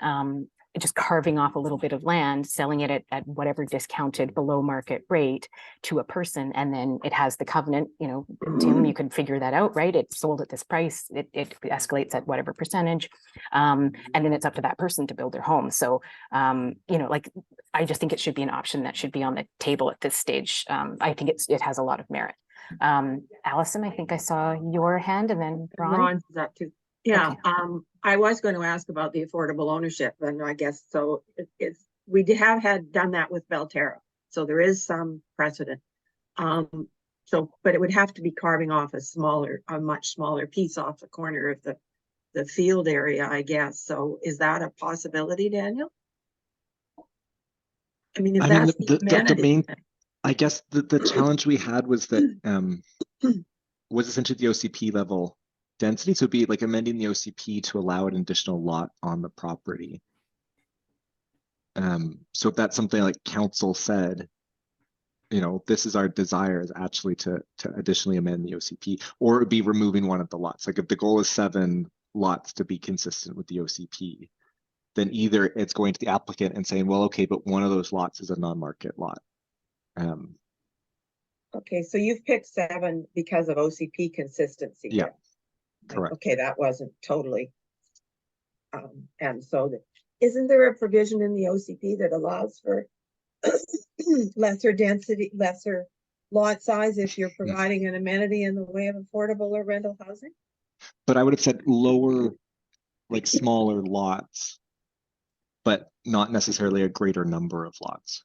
just carving off a little bit of land, selling it at whatever discounted below market rate to a person, and then it has the covenant, Tim, you can figure that out, right? It's sold at this price, it escalates at whatever percentage, and then it's up to that person to build their home. So, I just think it should be an option that should be on the table at this stage. I think it has a lot of merit. Alison, I think I saw your hand, and then Ron. Ron's up too. Yeah, Okay. I was going to ask about the affordable ownership, and I guess so. We had done that with Belterra, so there is some precedent. But it would have to be carving off a much smaller piece off the corner of the field area, I guess. So is that a possibility, Daniel? I mean, if that's the main, I guess the challenge we had was that was essentially the OCP level density. So it'd be like amending the OCP to allow an additional lot on the property. So if that's something like council said, this is our desire is actually to additionally amend the OCP, or it would be removing one of the lots. Like if the goal is 7 lots to be consistent with the OCP, then either it's going to the applicant and saying, well, okay, but one of those lots is a non-market lot. Okay, so you've picked 7 because of OCP consistency. Yeah, correct. Okay, that wasn't totally. And so isn't there a provision in the OCP that allows for lesser density, lesser lot size if you're providing an amenity in the way of affordable or rental housing? But I would have said lower, like smaller lots, but not necessarily a greater number of lots.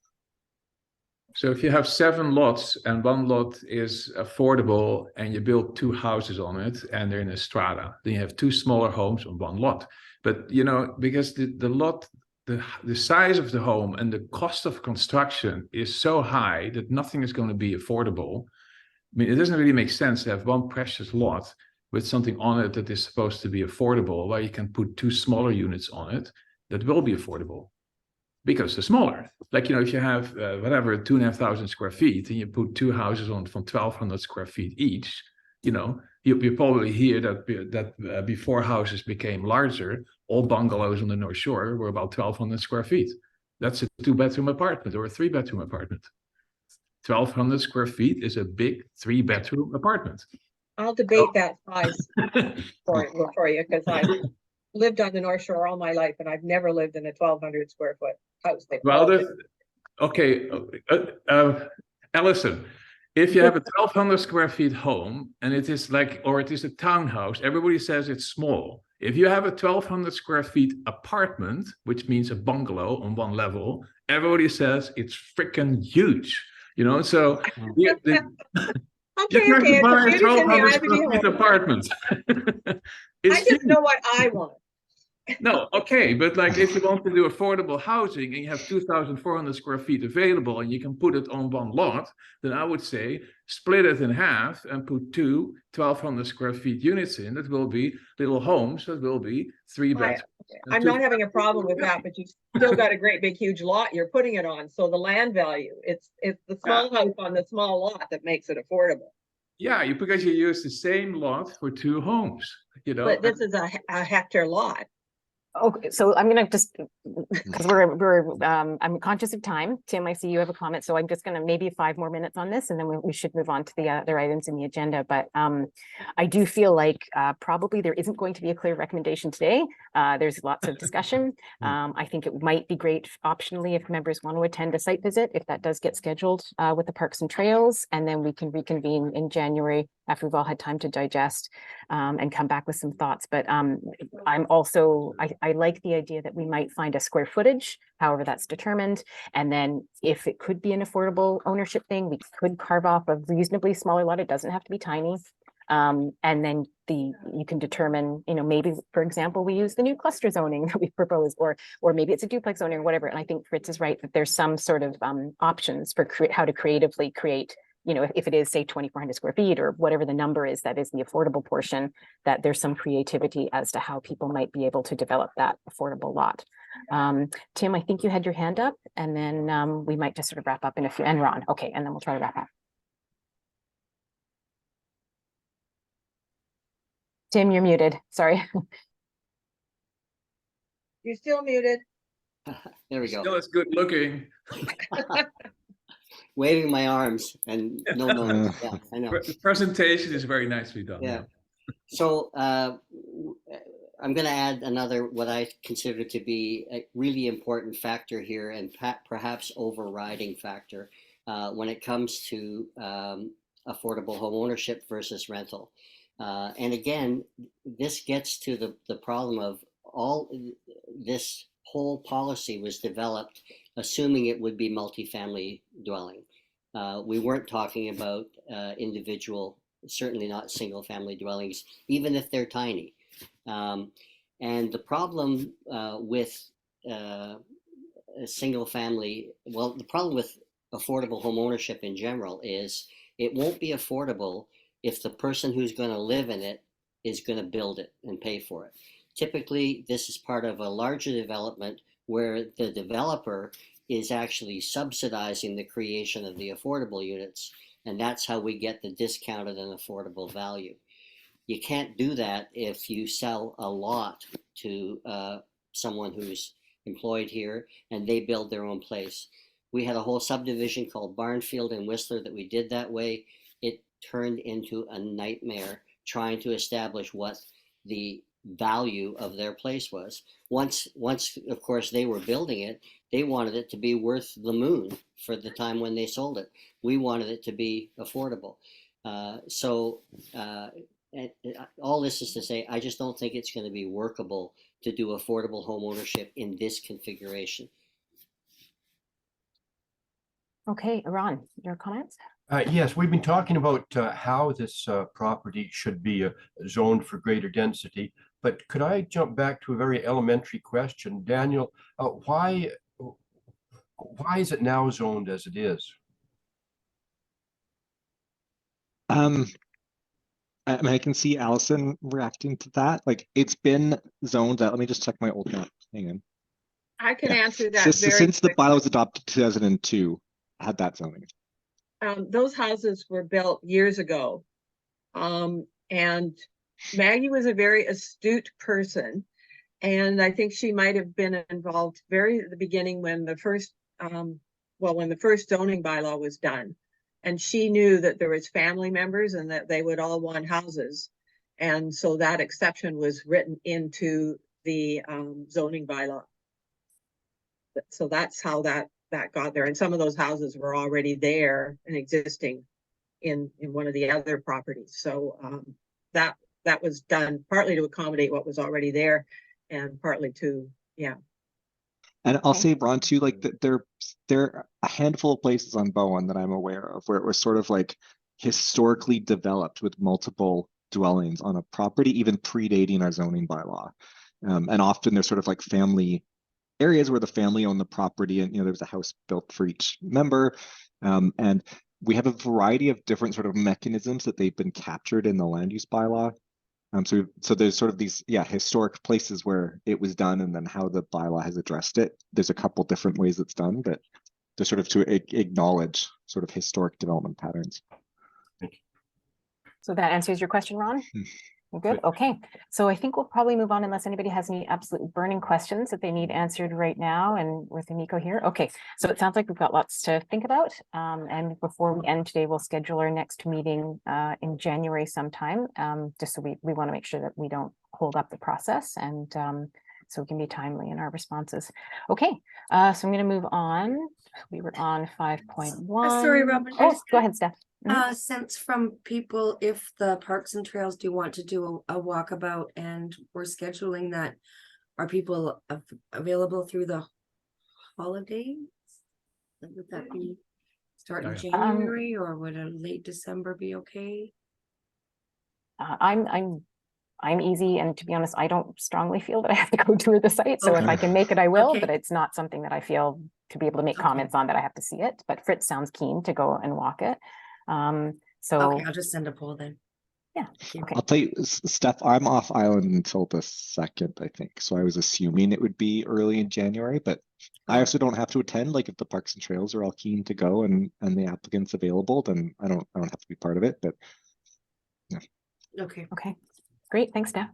So if you have 7 lots and one lot is affordable and you build 2 houses on it and they're in a strata, then you have 2 smaller homes on one lot. But because the lot, the size of the home and the cost of construction is so high that nothing is going to be affordable. I mean, it doesn't really make sense to have one precious lot with something on it that is supposed to be affordable, while you can put 2 smaller units on it that will be affordable. Because they're smaller. Like, if you have 2,500 square feet and you put 2 houses on from 1,200 square feet each, you probably hear that before houses became larger, all bungalows on the North Shore were about 1,200 square feet. That's a 2-bedroom apartment or a 3-bedroom apartment. 1,200 square feet is a big 3-bedroom apartment. I'll debate that size for you, because I've lived on the North Shore all my life, and I've never lived in a 1,200 square foot house. They Well, call it. okay, Alison, if you have a 1,200 square feet home and it is like, or it is a townhouse, everybody says it's small. If you have a 1,200 square feet apartment, which means a bungalow on one level, everybody says it's freaking huge. You know, so you Okay, have to buy a it's the beauty's in the 1,200 eye of the square feet beholder. apartment. I It's just huge. know what I want. No, okay, but like if you want to do affordable housing and you have 2,400 square feet available and you can put it on one lot, then I would say split it in half and put 2 1,200 square feet units in. That will be little homes. That will be 3 bedrooms. I'm not having a problem with that, but you've still got a great big huge lot you're putting it on. So the land value, it's the small house on the small lot that makes it affordable. Yeah, because you use the same lot for 2 homes. You know, But this is a hectare lot. Okay, so I'm gonna just, because I'm conscious of time. Tim, I see you have a comment, so I'm just gonna maybe 5 more minutes on this, and then we should move on to the other items in the agenda. But I do feel like probably there isn't going to be a clear recommendation today. There's lots of discussion. I think it might be great optionally if members want to attend a site visit, if that does get scheduled with the Parks and Trails, and then we can reconvene in January after we've all had time to digest and come back with some thoughts. But I'm also, I like the idea that we might find a square footage, however that's determined. And then if it could be an affordable ownership thing, we could carve off a reasonably smaller lot. It doesn't have to be tiny. And then you can determine, you know, maybe, for example, we use the new cluster zoning that we propose, or maybe it's a duplex zoning or whatever. And I think Fritz is right that there's some sort of options for how to creatively create, you know, if it is, say, 2,400 square feet or whatever the number is, that is the affordable portion, that there's some creativity as to how people might be able to develop that affordable lot. Tim, I think you had your hand up, and then we might just sort of wrap up in a few, and Ron, okay, and then we'll try to wrap up. Tim, you're muted, sorry. You're still muted. There we go. still as good looking. Waving my arms and no noise. Yeah, I know. The presentation is very nicely done. Yeah. So I'm going to add another, what I consider to be a really important factor here, and perhaps overriding factor when it comes to affordable home ownership versus rental. And again, this gets to the problem of all this whole policy was developed assuming it would be multifamily dwelling. We weren't talking about individual, certainly not single family dwellings, even if they're tiny. And the problem with a single family, well, the problem with affordable home ownership in general is it won't be affordable if the person who's going to live in it is going to build it and pay for it. Typically, this is part of a larger development where the developer is actually subsidizing the creation of the affordable units, and that's how we get the discounted and affordable value. You can't do that if you sell a lot to someone who's employed here and they build their own place. We had a whole subdivision called Barnfield in Whistler that we did that way. It turned into a nightmare trying to establish what the value of their place was. Once of course they were building it, they wanted it to be worth the moon for the time when they sold it. We wanted it to be affordable. And all this is to say, I just don't think it's going to be workable to do affordable home ownership in this configuration. Okay, Ron, your comments? Yes, we've been talking about how this property should be zoned for greater density, but could I jump back to a very elementary question? Daniel, why is it now zoned as it is? I mean, I can see Alison reacting to that. Like, it's been zoned out. Let me just check my old map. Hang on. I can answer that Since the bylaw was adopted in 2002, had that zoning. Those houses were built years ago. And Maggie was a very astute person. And I think she might have been involved very at the beginning when the first, when the first zoning bylaw was done. And she knew that there was family members and that they would all want houses. And so that exception was written into the zoning bylaw. So that's how that got there. And some of those houses were already there and existing in one of the other properties. So that was done partly to accommodate what was already there and partly to, yeah. And I'll Okay. say, Ron, too, like there are a handful of places on Bowen that I'm aware of where it was sort of like historically developed with multiple dwellings on a property, even predating our zoning bylaw. And often there's sort of like family areas where the family owned the property, and there was a house built for each member. And we have a variety of different sort of mechanisms that they've been captured in the land use bylaw. So there's sort of these, historic places where it was done, and then how the bylaw has addressed it. There's a couple different ways it's done, but they're sort of to acknowledge sort of historic development patterns. So that answers your question, Ron? We're good? Okay. So I think we'll probably move on unless anybody has any absolute burning questions that they need answered right now, and with Emiko here. Okay. So it sounds like we've got lots to think about. And before we end today, we'll schedule our next meeting in January sometime, just so we want to make sure that we don't hold up the process, and so we can be timely in our responses. Okay. So I'm going to move on. We were on 5.1. Sorry, Robyn. Oh, go ahead, Steph. Sense from people, if the parks and trails do want to do a walkabout and we're scheduling that, are people available through the holidays? Would that be starting January, or would a late December be okay? I'm easy, and to be honest, I don't strongly feel that I have to go tour the site. So if I can make it, I will, but it's not something that I feel to be able to make comments on, that I have to see it. But Fritz sounds keen to go and walk it. So okay, I'll just send a poll then. Yeah. Okay. I'll tell you, Steph, I'm off island until the 2nd, I think. So I was assuming it would be early in January, but I also don't have to attend. Like if the Parks and Trails are all keen to go and the applicant's available, then I don't have to be part of it. But yeah. Okay. Okay. Great, thanks, Steph.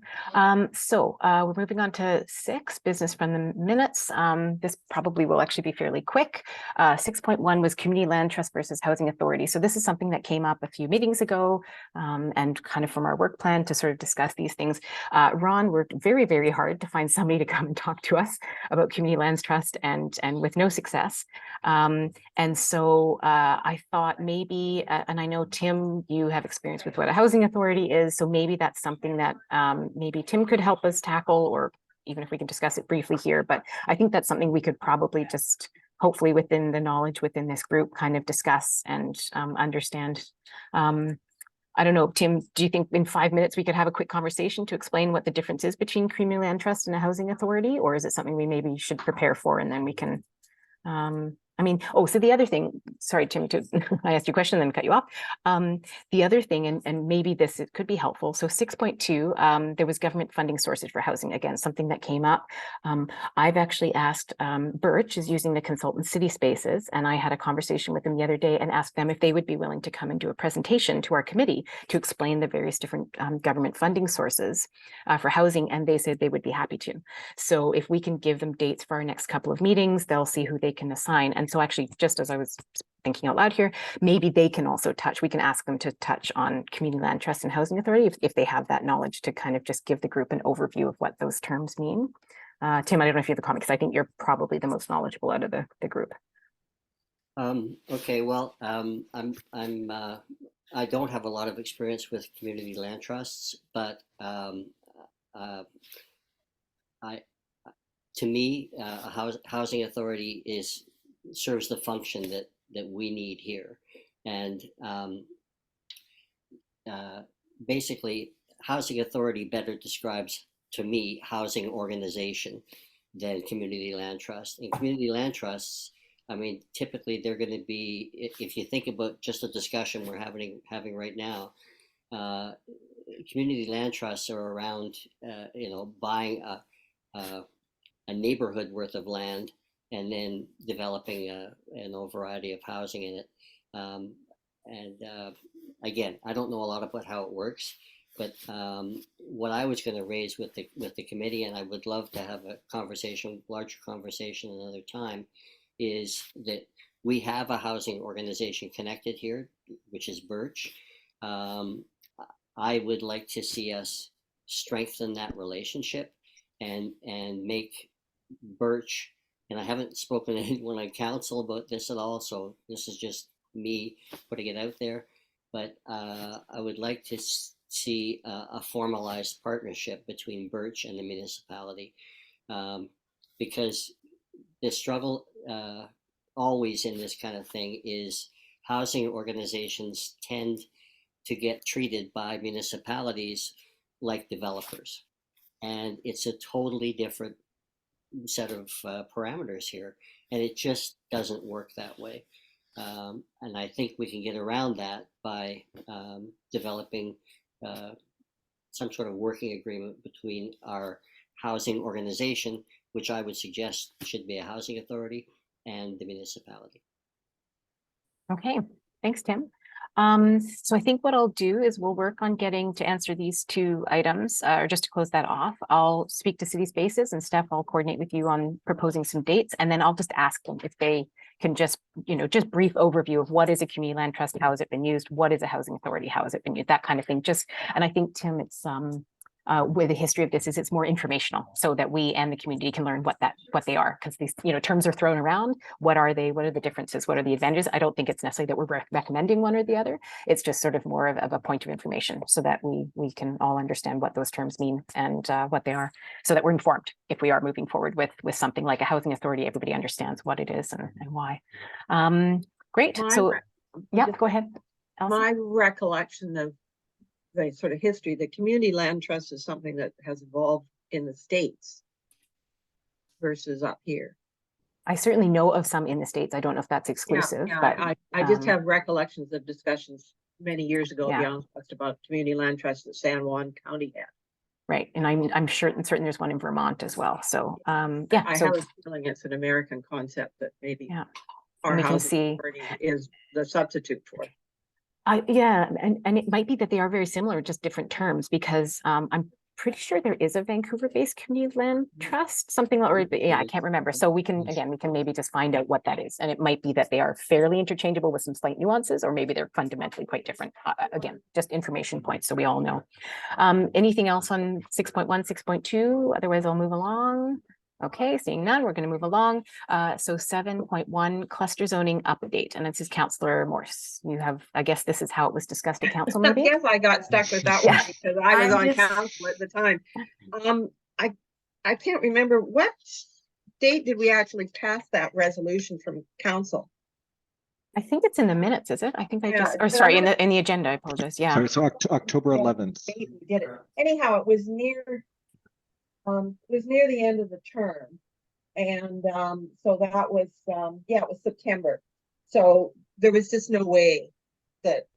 So we're moving on to 6, business from the minutes. This probably will actually be fairly quick. 6.1 was Community Land Trust versus Housing Authority. So this is something that came up a few meetings ago, and kind of from our work plan to sort of discuss these things. Ron worked very, very hard to find somebody to come and talk to us about Community Lands Trust, and with no success. And so I thought maybe, and I know, Tim, you have experience with what a housing authority is, so maybe that's something that maybe Tim could help us tackle, or even if we can discuss it briefly here. But I think that's something we could probably just, hopefully within the knowledge within this group, kind of discuss and understand. I don't know, Tim, do you think in 5 minutes we could have a quick conversation to explain what the difference is between Community Land Trust and a housing authority? Or is it something we maybe should prepare for, and then we can so the other thing, sorry, Tim, I asked you a question and then cut you off. The other thing, and maybe it could be helpful. So 6.2, there was government funding sources for housing. Again, something that came up. I've actually asked, Birch is using the consultant City Spaces, and I had a conversation with them the other day and asked them if they would be willing to come and do a presentation to our committee to explain the various different government funding sources for housing, and they said they would be happy to. So if we can give them dates for our next couple of meetings, they'll see who they can assign. And so actually, just as I was thinking out loud here, maybe they can also we can ask them to touch on Community Land Trust and Housing Authority if they have that knowledge, to kind of just give the group an overview of what those terms mean. Tim, I don't know if you have the comment, because I think you're probably the most knowledgeable out of the group. Okay, well, I don't have a lot of experience with community land trusts, but to me, a housing authority serves the function that we need here. And basically, housing authority better describes, to me, housing organization than community land trust. In community land trusts, I mean, typically they're going to be, if you think about just the discussion we're having right now, community land trusts are around, buying a neighborhood worth of land and then developing a variety of housing in it. Again, I don't know a lot about how it works, but what I was going to raise with the committee, and I would love to have a larger conversation another time, is that We have a housing organization connected here, which is Birch. I would like to see us strengthen that relationship and make Birch, and I haven't spoken to anyone on council about this at all, so this is just me putting it out there. But I would like to see a formalized partnership between Birch and the municipality, because the struggle always in this kind of thing is housing organizations tend to get treated by municipalities like developers. And it's a totally different set of parameters here. And it just doesn't work that way. And I think we can get around that by developing some sort of working agreement between our housing organization, which I would suggest should be a housing authority, and the municipality. Okay, thanks, Tim. So I think what I'll do is we'll work on getting to answer these two items, or just to close that off. I'll speak to City Spaces, and Steph, I'll coordinate with you on proposing some dates, and then I'll just ask them if they can just, just brief overview of what is a community land trust, how has it been used, what is a housing authority, how has it been used, that kind of thing. And I think, Tim, it's with the history of this is it's more informational, so that we and the community can learn what they are, because these terms are thrown around. What are they? What are the differences? What are the advantages? I don't think it's necessarily that we're recommending one or the other. It's just sort of more of a point of information, so that we can all understand what those terms mean and what they are, so that we're informed if we are moving forward with something like a housing authority. Everybody understands what it is and why. Great. So yeah, go ahead, Alison. My recollection of the sort of history, the community land trust is something that has evolved in the States versus up here. I certainly know of some in the States. I don't know if that's exclusive, but I just have recollections of discussions many years ago, Yeah. beyond just about community land trust that San Juan County had. right. And I'm sure and certain there's one in Vermont as well. So yeah, I so have a feeling it's an American concept that maybe Yeah. our we can housing see. authority is the substitute for. Yeah, and it might be that they are very similar, just different terms, because I'm pretty sure there is a Vancouver-based community land trust, something, or yeah, I can't remember. So we can maybe just find out what that is, and it might be that they are fairly interchangeable with some slight nuances, or maybe they're fundamentally quite different. Again, just information points, so we all know. Anything else on 6.1, 6.2? Otherwise, I'll move along. Okay, seeing none, we're going to move along. So 7.1 cluster zoning update, and this is Councillor Morse. You have, I guess this is how it was discussed at council maybe? Yes, I got stuck with that Yeah. one because I was I'm on just- council at the time. I can't remember what date did we actually pass that resolution from council. I think it's in the minutes, is it? I think I Yeah, just, or but sorry, I'm in the agenda, I apologize, yeah. Sorry, so October 11th. We did it. Anyhow, it was near the end of the term. And so that was, it was September. So there was just no way that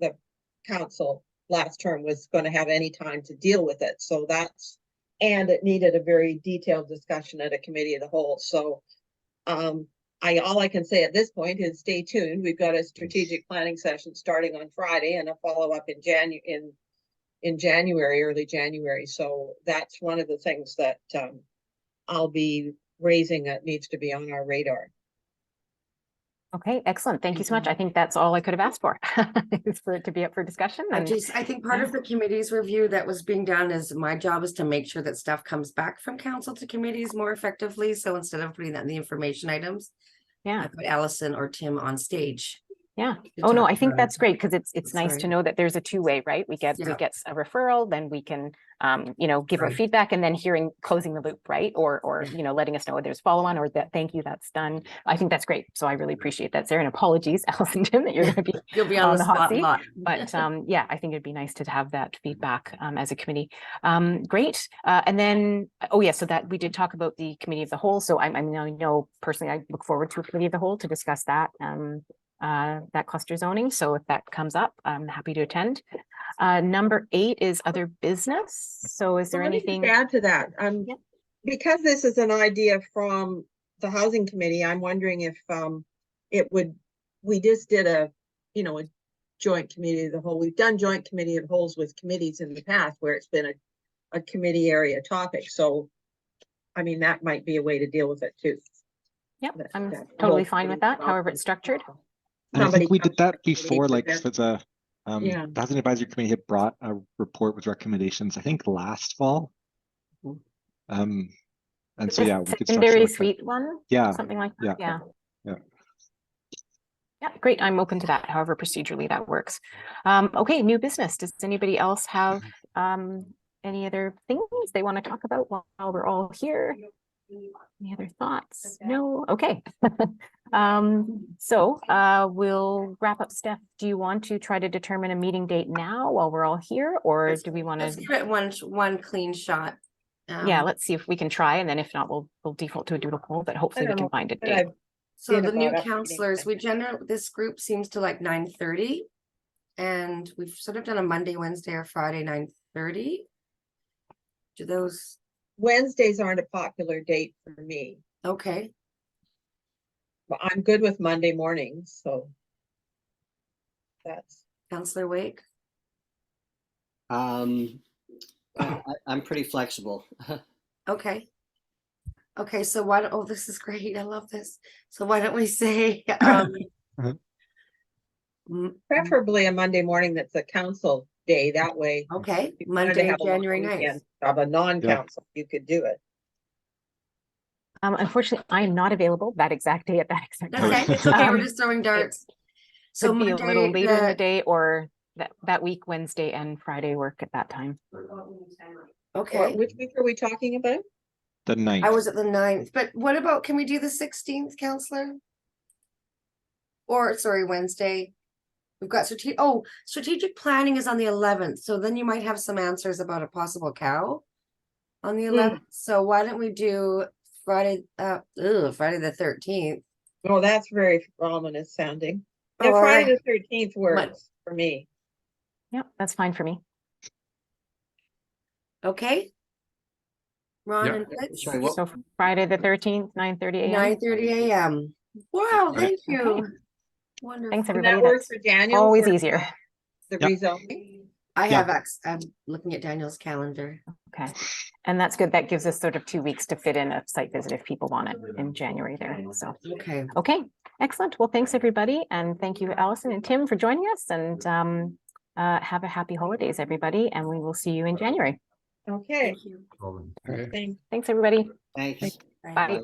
the council last term was going to have any time to deal with it. So and it needed a very detailed discussion at a committee of the whole. So all I can say at this point is stay tuned. We've got a strategic planning session starting on Friday and a follow-up in January, early January. So that's one of the things that I'll be raising that needs to be on our radar. Okay, excellent. Thank you so much. I think that's all I could have asked for, is for it to be up for discussion. I And think part of the committee's review that was being done is my job is to make sure that stuff comes back from council to committees more effectively. So instead of putting that in the information items, yeah, I put Alison or Tim on stage. yeah. to Oh, no, talk I think about that's it. great, because it's nice to Sorry. know that there's a two-way, right? We get Yeah. a referral, then we can give our Right. feedback, and then closing the loop, right? Or letting us know there's follow-on, or that thank you, that's done. I think that's great. So I really appreciate that, Sarah. And apologies, Alison, Tim, that you're going to be You'll be on the hot spot a seat. lot. But yeah, I think it'd be nice to have that feedback as a committee. Great. And then, oh yeah, so that we did talk about the committee of the whole. So I know personally, I look forward to a committee of the whole to discuss that. That cluster zoning. So if that comes up, I'm happy to attend. Number 8 is other business. So is there Let me just anything? add to that? Yep. Because this is an idea from the housing committee, I'm wondering if we just did a joint committee of the whole. We've done joint committee of wholes with committees in the past where it's been a committee area topic. So, I mean, that might be a way to deal with it too. Yep, I'm That- totally fine with that, however it's structured. And I Somebody think we did that comes to the before, meeting like with for the Yeah. the Housing Advisory Committee had brought a report with recommendations, I think last fall. And so, The yeah, we could structure secondary like a- suite one, Yeah, something like that, yeah. yeah. Yeah. Yeah, great. I'm open to that. However, procedurally that works. Okay, new business. Does anybody else have any other things they want to talk about while we're all here? Any other thoughts? No? Okay. We'll wrap up. Steph, do you want to try to determine a meeting date now while we're all here, or do we want Let's to? give it one clean shot. Yeah, let's see if we can try, and then if not, we'll default to a doodle poll, but hopefully we don't can know, find a but date. I've So been the new about up meeting counselors, we this group seems to like 9:30. And we've sort of done a Monday, Wednesday, or Friday 9:30. Do those, Wednesdays aren't a popular date for me, okay, but I'm good with Monday mornings, so. That's, Councillor Wake? I'm pretty flexible. Okay. Okay, so why don't, oh, this is great. I love this. So why don't we say, preferably a Monday morning that's a council day, that way. okay, if you wanted to Monday, have a long January weekend 9th. Of a non-council, you could do it. Unfortunately, I am not available that exact day at that exact time. Okay, it's okay, we're just throwing darts. So Could be a little Monday, later in the day, or that week, Wednesday and Friday work at that time. Okay, Which week are we talking about? the 9th. I was at the 9th, but what about, can we do the 16th, Councillor? Or, sorry, Wednesday. We've got strategic planning is on the 11th, so then you might have some answers about a possible cow on the 11th. So why don't we do Friday, Friday the 13th? Oh, that's very ominous sounding. Yeah, Or- Friday the 13th works for me. Yep, that's fine for me. Okay. Ron Yeah. and Fitz? Sorry, what? So Friday the 13th, 9:30 a.m. 9:30 a.m. Wow, Right. thank you. Okay. Wonderful. Thanks, And everybody. that works That's for Daniel. always for, easier. The Yep. rezoning. I Yeah. have I'm looking at Daniel's calendar. Okay. And that's good. That gives us sort of 2 weeks to fit in a site visit if people want it in January there. So, Okay. okay. Excellent. Well, thanks everybody. And thank you, Alison and Tim, for joining us, and have a happy holidays, everybody. And we will see you in January. Okay. Thank you. Okay. Thanks. Thanks, everybody. Thanks. Bye.